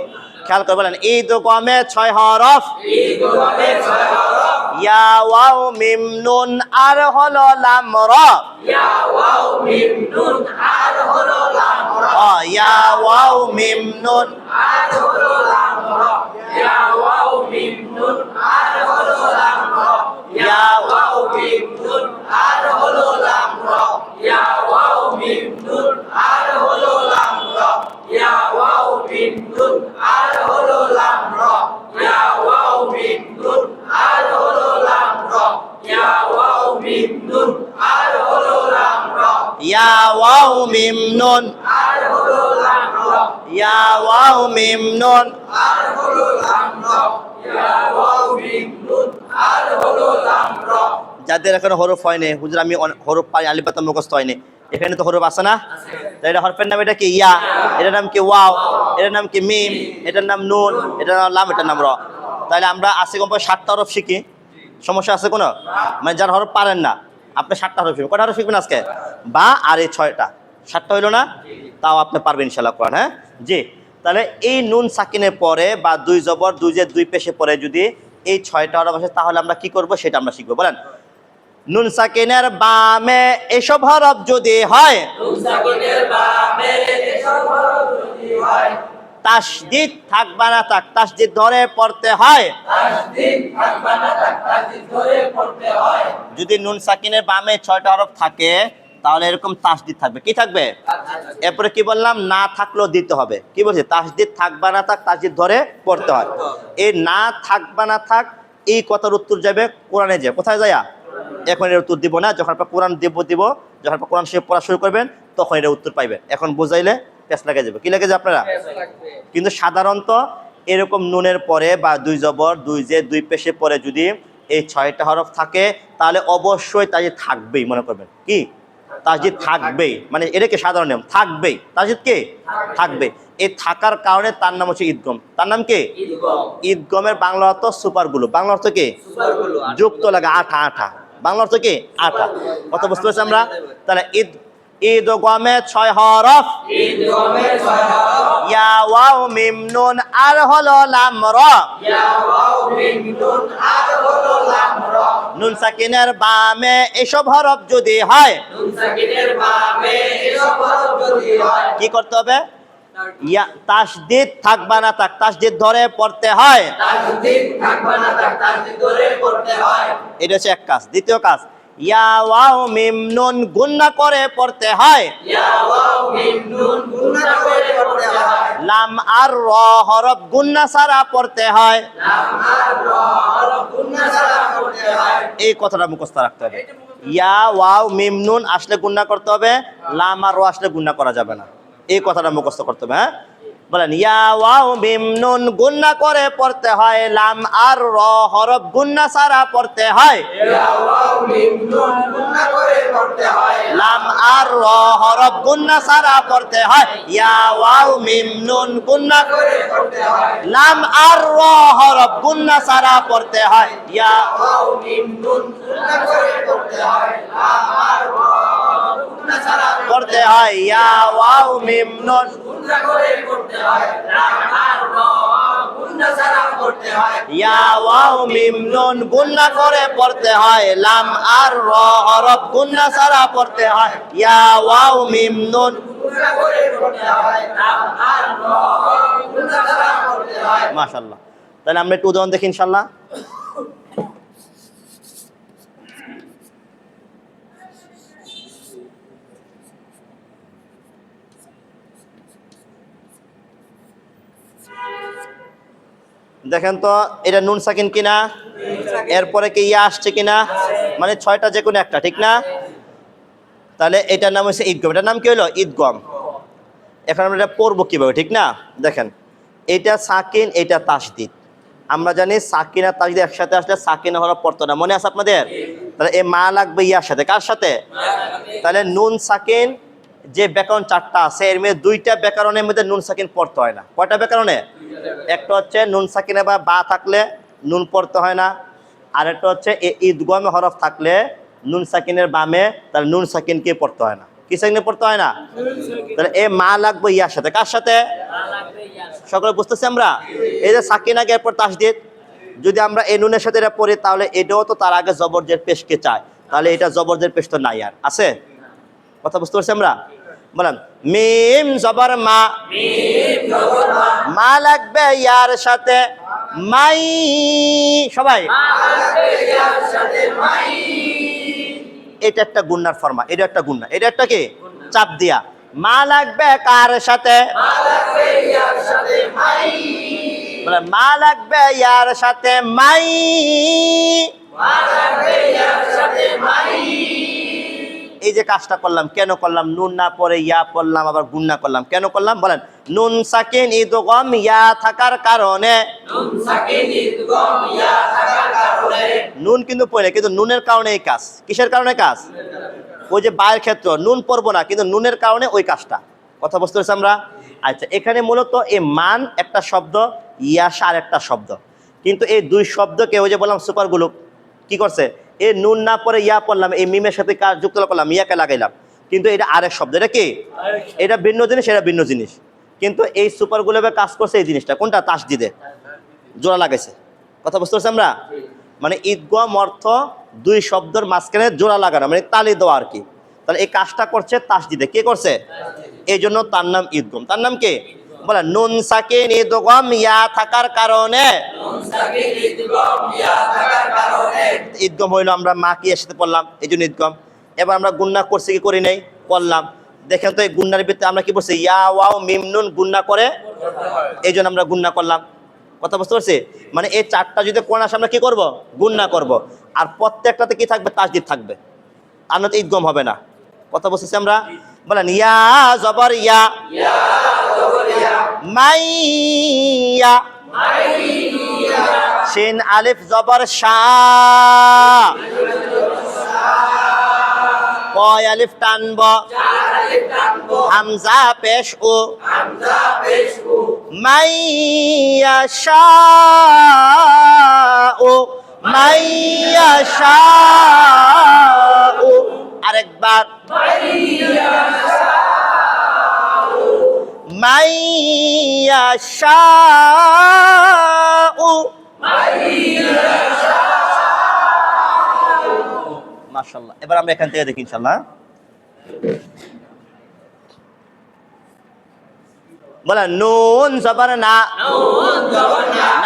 খেয়াল করে বলেন ঈদগমে 6 হরফ, ঈদগমে 6 হরফ ইয়া ওয়াও মিম নুন আর হলো লাম র, ইয়া ওয়াও মিম নুন আর হলো লাম র, ইয়া ওয়াও মিম নুন, আর হলো লাম র, ইয়া ওয়াও মিম নুন আর হলো লাম র, ইয়া ওয়াও মিম নুন আর হলো লাম র, ইয়া ওয়াও মিম নুন আর হলো লাম র, ইয়া ওয়াও মিম নুন আর হলো লাম র, ইয়া ওয়াও মিম নুন আর হলো লাম র, ইয়া ওয়াও মিম নুন আর হলো লাম র, ইয়া ওয়াও মিম নুন, আর হলো লাম র, ইয়া ওয়াও মিম নুন। আর হলো লাম র, ইয়া ওয়াও মিম নুন আর হলো লাম র। যাদের এখানে হরফ হয়নি, হুজুর আমি হরফ পাই, আলিফ বাতা মুখস্থ হয়নি, এখানে তো হরফ আছে না? তো এটা হরফের নাম, এটা কি ইয়া, এটার নাম কি ওয়াও, এটার নাম কি মিম, এটার নাম নুন, এটার নাম লাম, এটার নাম র। তাহলে আমরা আজকে কমপক্ষে 7টা হরফ শিখি, সমস্যা আছে কোনো? মানে যার হরফ পারেন না, আপনি 7টা হরফ শিখবেন। কটা হরফ শিখবেন আজকে? বা আর এই 6টা, 7টা হইলো না? তাও আপনি পারবেন ইনশাআল্লাহ কোরআন। হ্যাঁ জি, তাহলে এই নুন সাকিনের পরে বা 2 জবর 2 জের 2 পেশে পরে যদি এই 6টা হরফ আসে তাহলে আমরা কি করব সেটা আমরা শিখবো। বলেন নুন সাকিনের বামে এসব হরফ যদি হয়, নুন সাকিনের বামে এসব হরফ যদি হয়, তাসদীদ থাকবে না থাক, তাসদীদ ধরে পড়তে হয়। তাসদীদ থাকবে না থাক, তাসদীদ ধরে পড়তে হয়। যদি নুন সাকিনের বামে 6টা হরফ থাকে তাহলে এরকম তাসদীদ থাকবে। কি থাকবে? এরপরে কি বললাম? না থাকলেও দিতে হবে। কি বলছি? তাসদীদ থাকবে না থাক, তাসদীদ ধরে পড়তে হয়। এই না থাকবে না থাক এই কথার উত্তর যাবে কোরআনে, যে কোথায় যায়? এখন এর উত্তর দিব না, যখন আপনার কোরআন দিব যখন আপনার কোরআন পড়া শুরু করবেন তখন এটা উত্তর পাইবেন। এখন বুঝাইলে পেস লাগে যাবে। কি লাগে যাবে আপনারা? কিন্তু সাধারণত এরকম নুনের পরে বা 2 জবর 2 জের 2 পেশে পরে যদি এই 6টা হরফ থাকে তাহলে অবশ্যই তাসদীদ থাকবেই। মনে করবেন কি? তাসদীদ থাকবেই, মানে এটা কি সাধারণ নিয়ম, থাকবেই। তাসদীদ কি? থাকবে। এই থাকার কারণে তার নাম হচ্ছে ঈদগম। তার নাম কি? ঈদগম। ঈদগমের বাংলা অর্থ সুপারগুলো। বাংলা অর্থ কি? সুপারগুলো। যুক্ত লাগে, আঠা আঠা। বাংলা অর্থ কি? আঠা। কত বুঝতে পারছি আমরা? তাহলে ঈদগমে 6 হরফ, ঈদগমে 6 হরফ, ইয়া ওয়াও মিম নুন আর হলো লাম র, ইয়া ওয়াও মিম নুন আর হলো লাম র। নুন সাকিনের বামে এসব হরফ যদি হয়, নুন সাকিনের বামে এসব হরফ যদি হয়, কি করতে হবে? ইয়া তাসদীদ থাকবে না থাক, তাসদীদ ধরে পড়তে হয়। তাসদীদ থাকবে না থাক, তাসদীদ ধরে পড়তে হয়। এটা হচ্ছে এক কাজ। দ্বিতীয় কাজ, ইয়া ওয়াও মিম নুন গুণনা করে পড়তে হয়। ইয়া ওয়াও মিম নুন গুণনা করে পড়তে হয়। লাম আর র হরফ গুণনা ছাড়া পড়তে হয়। লাম আর র হরফ গুণনা ছাড়া পড়তে হয়। এই কথাটা মুখস্থ রাখতে হবে। ইয়া ওয়াও মিম নুন আসলে গুণনা করতে হবে, লাম আর র আসলে গুণনা করা যাবে না। এই কথাটা মুখস্থ করতে হবে। হ্যাঁ বলেন ইয়া ওয়াও মিম নুন গুন্না করে পড়তে হয়, লাম আর র হরফ গুন্না ছাড়া পড়তে হয়, ইয়া ওয়াও মিম নুন গুন্না করে পড়তে হয়, লাম আর র হরফ গুন্না ছাড়া পড়তে হয়, ইয়া ওয়াও মিম নুন গুন্না করে পড়তে হয়, লাম আর র হরফ গুন্না ছাড়া পড়তে হয়, ইয়া ওয়াও মিম নুন গুন্না করে পড়তে হয়, লাম আর র গুন্না ছাড়া পড়তে হয়, ইয়া ওয়াও মিম নুন গুন্না করে পড়তে হয়, লাম আর র গুন্না ছাড়া পড়তে হয়, ইয়া ওয়াও মিম নুন গুন্না করে পড়তে হয়, লাম আর র হরফ গুন্না ছাড়া পড়তে হয়, ইয়া ওয়াও মিম নুন গুন্না করে পড়তে হয়, লাম আর র গুন্না ছাড়া পড়তে হয়। মাশাআল্লাহ। তাহলে আমরা একটু উদাহরণ দেখি ইনশাআল্লাহ। দেখেন তো এটা নুন সাকিন কিনা, এরপরে কি ইয়া আসছে কিনা, মানে ছয়টা যে কোনো একটা, ঠিক না? তাহলে এটার নাম হচ্ছে ঈদগম। এটার নাম কি হলো? ঈদগম। এখন আমরা এটা পড়বো কিভাবে, ঠিক না? দেখেন এটা সাকিন, এটা তাসদিদ। আমরা জানি সাকিন আর তাসদিদ একসাথে আসলে সাকিন হরফ পড়তো না, মনে আছে আপনাদের? তাহলে এ মা লাগবে ইয়ার সাথে, কার সাথে? তাহলে নুন সাকিন যে ব্যাকরণ চারটা আছে এর মধ্যে দুইটা ব্যাকরণের মধ্যে নুন সাকিন পড়তে হয় না। কয়টা ব্যাকরণে? একটা হচ্ছে নুন সাকিনে বা থাকলে নুন পড়তে হয় না, আর একটা হচ্ছে ঈদগমে হরফ থাকলে নুন সাকিনের বামে তাহলে নুন সাকিনকে পড়তে হয় না। কি সাকিনে পড়তে হয় না? তাহলে এ মা লাগবে ইয়ার সাথে, কার সাথে? সকলে বুঝতেছি আমরা? এই যে সাকিন আগে এরপর তাসদিদ, যদি আমরা এই নুনের সাথে এটা পড়ি তাহলে এটাও তো তার আগে জবরজের পেশকে চায়, তাহলে এটা জবরজের পেশ তো নাই, আর আছে? কথা বুঝতে পারছি আমরা? বলেন মিম জবর মা, মা লাগবে ইয়ার সাথে, মাই। সবাই এটা একটা গুন্নার ফরমা, এটা একটা গুন্না, এটা একটা কি চাপ দিয়া। মা লাগবে কার সাথে? বলে মা লাগবে ইয়ার সাথে, মাই। এই যে কাজটা করলাম, কেন করলাম? নুন না পরে ইয়া পড়লাম, আবার গুন্না করলাম, কেন করলাম বলেন? নুন সাকিন ঈদগম ইয়া থাকার কারণে, নুন কিন্তু পড়ে, কিন্তু নুনের কারণে এই কাজ। কিসের কারণে কাজ? ওই যে বায়ের ক্ষেত্র নুন পড়বো না, কিন্তু নুনের কারণে ওই কাজটা। কথা বুঝতে পারছি আমরা? আচ্ছা, এখানে মূলত এই মান একটা শব্দ, ইয়াস আর একটা শব্দ, কিন্তু এই দুই শব্দকে ওই যে বললাম সুপারগুলো কি করছে? এই নুন না পরে ইয়া পড়লাম, এই মিমের সাথে কাজ যুক্ত করলাম, ইয়াকে লাগাইলাম, কিন্তু এটা আরেক শব্দ। এটা কি? এটা ভিন্ন জিনিস, এটা ভিন্ন জিনিস, কিন্তু এই সুপারগুলো কাজ করছে এই জিনিসটা। কোনটা? তাসদিদে জোড়া লাগাইছে। কথা বুঝতে পারছি আমরা? মানে ঈদগম অর্থ দুই শব্দের মাঝখানে জোড়া লাগানো, মানে তালি দেওয়া আর কি। তাহলে এই কাজটা করছে তাসদিদে। কে করছে? এই জন্য তার নাম ঈদগম। তার নাম কি? বলে নুন সাকিন ঈদগম ইয়া থাকার কারণে, ঈদগম হইলো আমরা মা কি এর সাথে পড়লাম, এই জন্য ঈদগম। এবার আমরা গুন্না করছি কি করি নাই? করলাম। দেখেন তো এই গুন্নার ভিতরে আমরা কি বলছি? ইয়া ওয়াও মিম নুন গুন্না করে, এই জন্য আমরা গুন্না করলাম। কথা বুঝতে পারছি? মানে এই চারটা যদি কোন আসে আমরা কি করব? গুন্না করব। আর প্রত্যেকটাতে কি থাকবে? তাসদিদ থাকবে, আর নয়তো ঈদগম হবে না। কথা বুঝতেছি আমরা? বলেন ইয়া জবর ইয়া, মাইয়া। শিন আলিফ জবর শা, কয় আলিফ টানব, হামজা পেশ ও, মাইয়া শা ও, মাইয়া শা ও। আরেকবার মাইয়া শা ও। মাশাআল্লাহ। এবার আমরা এখান থেকে দেখি ইনশাআল্লাহ। বলা নুন জবর না,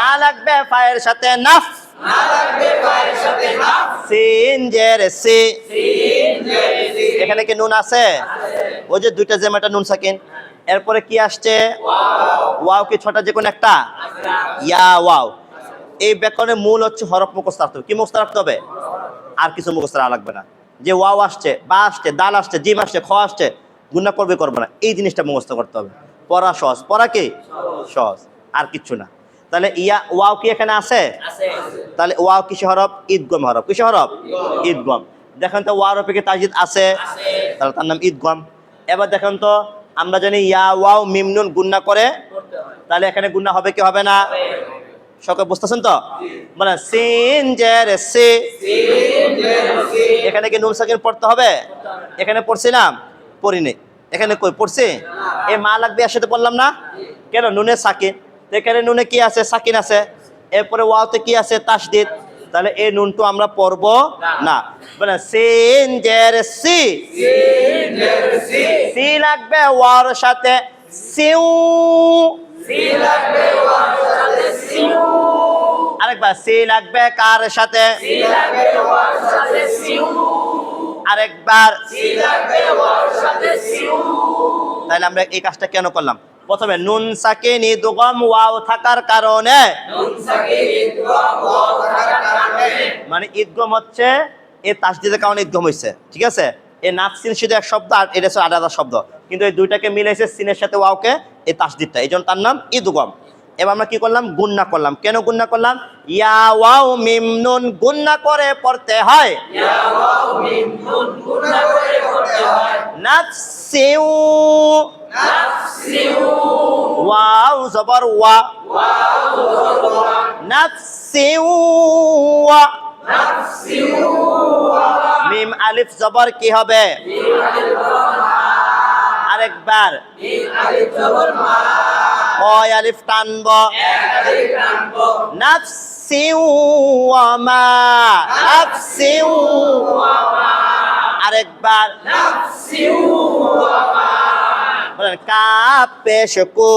না লাগবে ফায়ের সাথে নাফ, সিন জের সি। এখানে কি নুন আছে? ওই যে দুইটা জেমাটা নুন সাকিন। এরপরে কি আসছে? ওয়াও। কি ছটা যে কোন একটা? ইয়া ওয়াও। এই ব্যাকরণের মূল হচ্ছে হরফ মুখস্থ রাখতে হবে। কি মুখস্থ রাখতে হবে? আর কিছু মুখস্থ রাখা লাগবে না। যে ওয়াও আসছে, বা আসছে, দাল আসছে, জিম আসছে, খ আসছে, গুণা করবে করবে না, এই জিনিসটা মুখস্থ করতে হবে। পড়া সহজ, পড়া কি সহজ, আর কিচ্ছু না। তাহলে ইয়া ওয়াও কি এখানে আছে? তাহলে ওয়াও কিসে হরফ? ঈদগম হরফ। কিসে হরফ? ঈদগম। দেখেন তো ওয়ার উপরে কি তাসদিদ আছে? তাহলে তার নাম ঈদগম। এবার দেখেন তো আমরা জানি ইয়া ওয়াও মিম নুন গুণনা করে, তাহলে এখানে গুণনা হবে কি হবে না? সকলে বুঝতেছেন তো? মানে সিন জের সি, এখানে কি নুন সাকিন পড়তে হবে? এখানে পড়ছিলাম? পড়িনি। এখানে কই পড়ছি? এ মা লাগবে এর সাথে পড়লাম না কেন? নুনে সাকিন, এখানে নুনে কি আছে? সাকিন আছে। এরপরে ওয়াওতে কি আছে? তাসদিদ। তাহলে এই নুনটো আমরা পড়ব না। মানে সিন জের সি, সি লাগবে ওয়ার সাথে সিউ, আরেকবার সি লাগবে কার সাথে? আরেকবার। তাহলে আমরা এই কাজটা কেন করলাম? প্রথমে নুন সাকিন ইদগম ওয়াও থাকার কারণে, মানে ঈদগম হচ্ছে এই তাসদিদের কারণে ঈদগম হয়েছে, ঠিক আছে? এই নাফসিন শুধু এক শব্দ আর এটা হচ্ছে আলাদা শব্দ, কিন্তু এই দুইটাকে মিলাইছে সিনের সাথে ওয়াওকে, এই তাসদিদটা, এই জন্য তার নাম ঈদগম। এবার আমরা কি করলাম? গুণনা করলাম। কেন গুণনা করলাম? ইয়া ওয়াও মিম নুন গুণনা করে পড়তে হয়। নাফসিউ, ওয়াও জবর ওয়া, নাফসিউ ওয়া। মিম আলিফ জবর কি হবে? আরেকবার কয় আলিফ টানব? নাফসিউ ওয়া মা, নাফসিউ। আরেকবার বলেন কাপ পেশ কু,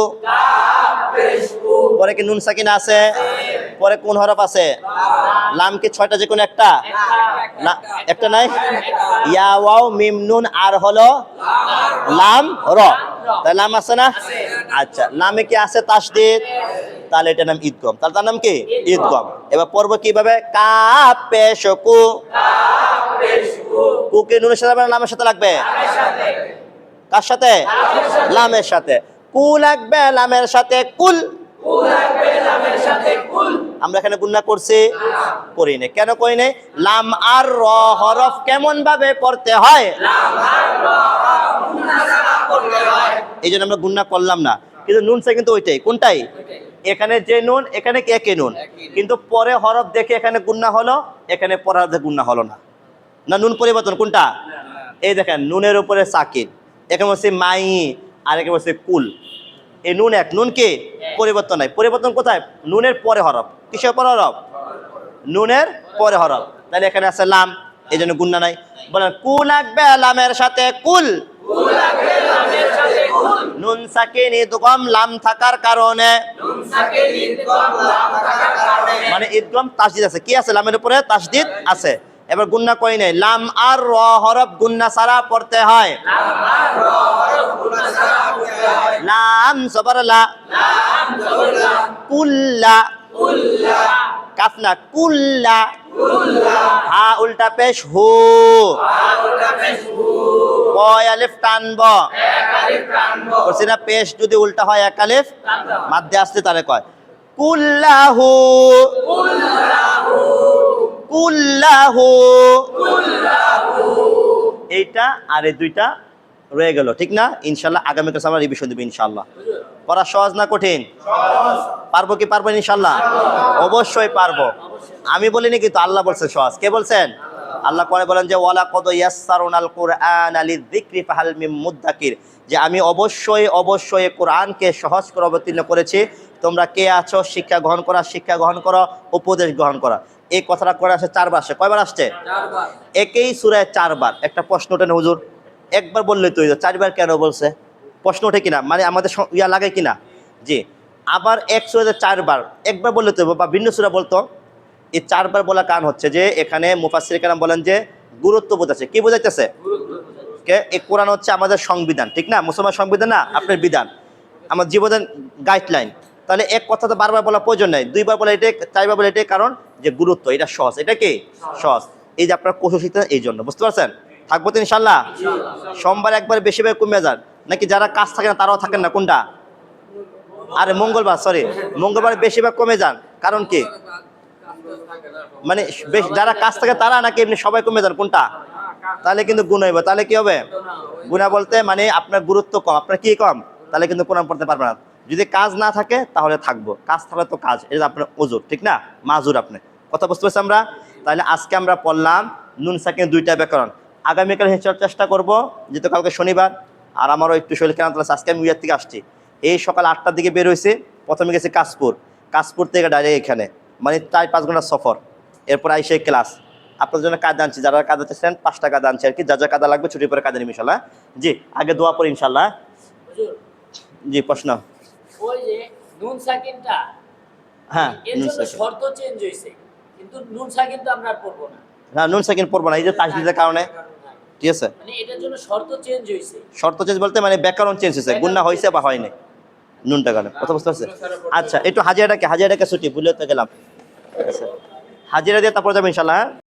পরে কি নুন সাকিন আছে? পরে কোন হরফ আছে? লাম কি ছয়টা যে কোনো একটা? একটা নাই। ইয়া ওয়াও মিম নুন আর হলো লাম র, তাহলে লাম আছে না? আচ্ছা, লামে কি আছে তাসদিদ? তাহলে এটার নাম ঈদগম। তাহলে তার নাম কি? ঈদগম। এবার পড়বো কিভাবে? কাপ পেশ কু, কুকে নুনের সাথে লাগবে না লামের সাথে লাগবে? কার সাথে? লামের সাথে। কু লাগবে লামের সাথে কুল, আমরা এখানে গুণনা করছি? করি নাই। কেন করি নাই? লাম আর র হরফ কেমন ভাবে পড়তে হয়, এই জন্য আমরা গুণনা করলাম না। কিন্তু নুন সে কিন্তু ওইটাই। কোনটাই? এখানে যে নুন, এখানে কে কে নুন, কিন্তু পরে হরফ দেখে এখানে গুণনা হলো, এখানে পরে গুণনা হলো না। না নুন পরিবর্তন কোনটা? এই দেখেন নুনের উপরে সাকিন, এখানে বলছে মাই, আর এখানে বলছে কুল। এই নুন এক, নুন কি পরিবর্তন নাই। পরিবর্তন কোথায়? নুনের পরে হরফ। কিসের পরে হরফ? নুনের পরে হরফ। তাহলে এখানে আছে লাম, এই জন্য গুণনা নাই। বলেন কু লাগবে লামের সাথে কুল, নুন সাকিন ইদগম লাম থাকার কারণে, মানে ইদগম তাসদিদ আছে। কি আছে? লামের উপরে তাসদিদ আছে। এবার গুণনা কই নাই। লাম আর র হরফ গুণনা ছাড়া পড়তে হয়। লাম জবর লা, কুল্লা, কাফ না কুল্লা, হা উল্টা পেশ হু, কয় আলিফ টানব? বলছি না পেশ যদি উল্টা হয় এক আলিফ মাধ্যে আসতে তারে কয় কুল্লাহু, কুল্লাহু। এইটা আর এই দুইটা রয়ে গেল, ঠিক না? ইনশাল্লাহ আগামী ক্লাসে আমরা রিভিশন দেব ইনশাল্লাহ। পড়া সহজ না কঠিন? পারবো কি পারবো ইনশাল্লাহ? অবশ্যই পারবো। আমি বলিনি কিন্তু আল্লাহ বলছেন সহজ। কে বলছেন? আল্লাহ করে বলেন যে ওয়ালা কদ ইয়াসসারুনাল কুরআন লিযিকরি ফাহাল মিন মুদ্দাকির, যে আমি অবশ্যই অবশ্যই কোরআনকে সহজ করে অবতীর্ণ করেছি, তোমরা কে আছো শিক্ষা গ্রহণ করা, শিক্ষা গ্রহণ করো, উপদেশ গ্রহণ করা। এই কথাটা করে আসে 4 বার। আসে কয়বার আসছে? 4 বার। একই সূরায় 4 বার। একটা প্রশ্ন ওঠে না হুজুর, একবার বললে তো 4 বার কেন বলছে? প্রশ্ন ওঠে কিনা, মানে আমাদের ইয়া লাগে কিনা? জি। আবার এক সূরাতে 4 বার, একবার বললে তো বা ভিন্ন সূরা বলতো। এই 4 বার বলা কারণ হচ্ছে যে এখানে মুফাসসির কেরাম বলেন যে গুরুত্ব বোঝাচ্ছে। কি বোঝাইতেছে? কে এই কোরআন হচ্ছে আমাদের সংবিধান, ঠিক না? মুসলমান সংবিধান না, আপনার বিধান, আমার জীবনের গাইডলাইন। তাহলে এক কথা তো বারবার বলা প্রয়োজন নাই, 2 বার বলে এটাই, 4 বার বলে এটাই, কারণ যে গুরুত্ব, এটা সহজ। এটা কি সহজ? এই যে আপনার কৌশল শিখতে, এই জন্য। বুঝতে পারছেন? থাকবো তো ইনশাল্লাহ। সোমবার একবার বেশি ভাবে কমে যান, নাকি যারা কাজ থাকে না তারাও থাকেন না? কোনটা? আরে মঙ্গলবার, সরি, মঙ্গলবার বেশিরভাগ কমে যান। কারণ কি? মানে বেশ যারা কাজ থাকে তারা নাকি এমনি সবাই কমে যান? কোনটা? তাহলে কিন্তু গুণ হইব। তাহলে কি হবে? গুণা বলতে মানে আপনার গুরুত্ব কম, আপনার কি কম, তাহলে কিন্তু কোরআন পড়তে পারবে না। যদি কাজ না থাকে তাহলে থাকবো, কাজ থাকলে তো কাজ, এটা আপনার ওজুর, ঠিক না? মাজুর। আপনি কথা বুঝতে পারছি আমরা? তাহলে আজকে আমরা পড়লাম নুন সাকিন দুইটা ব্যাকরণ। আগামীকাল হেঁচার চেষ্টা করব, যেহেতু কালকে শনিবার আর আমারও একটু শরীর খারাপ আছে। আজকে আমি উইয়ার থেকে আসছি, এই সকাল 8টার দিকে বের হয়েছে। প্রথমে গেছি কাশপুর, কাশপুর থেকে ডাইরেক্ট এখানে, মানে 4-5 ঘন্টার সফর। এরপর আইসে ক্লাস। আপনার জন্য কাজ আনছি, যারা কাজ চাচ্ছেন 5 টাকা আনছি আর কি, যা যা কাদা লাগবে ছুটির পরে কাজে নিব ইনশাল্লাহ। জি, আগে দোয়া পড়ি ইনশাল্লাহ। হুজুর, জি, প্রশ্ন। ওই যে নুন সাকিনটা, হ্যাঁ, এর নুন জন্য সাকিন। শর্ত চেঞ্জ হয়েছে, কিন্তু নুন সাকিন তো আমরা আর পড়বো না। হ্যাঁ, নুন সাকিন পড়বো না, এই যে তাজদিদের কারণে। ঠিক আছে, মানে এটার জন্য শর্ত চেঞ্জ হয়েছে। শর্ত চেঞ্জ বলতে মানে ব্যাকরণ চেঞ্জ হয়েছে, গুণা হয়েছে বা হয়নি নুনটা কারণে। কথা বুঝতে পারছে? আচ্ছা, একটু হাজিরাটাকে ছুটি ভুলে তো গেলাম। আচ্ছা, হাজিরা দিয়ে তারপর যাবো ইনশাল্লাহ।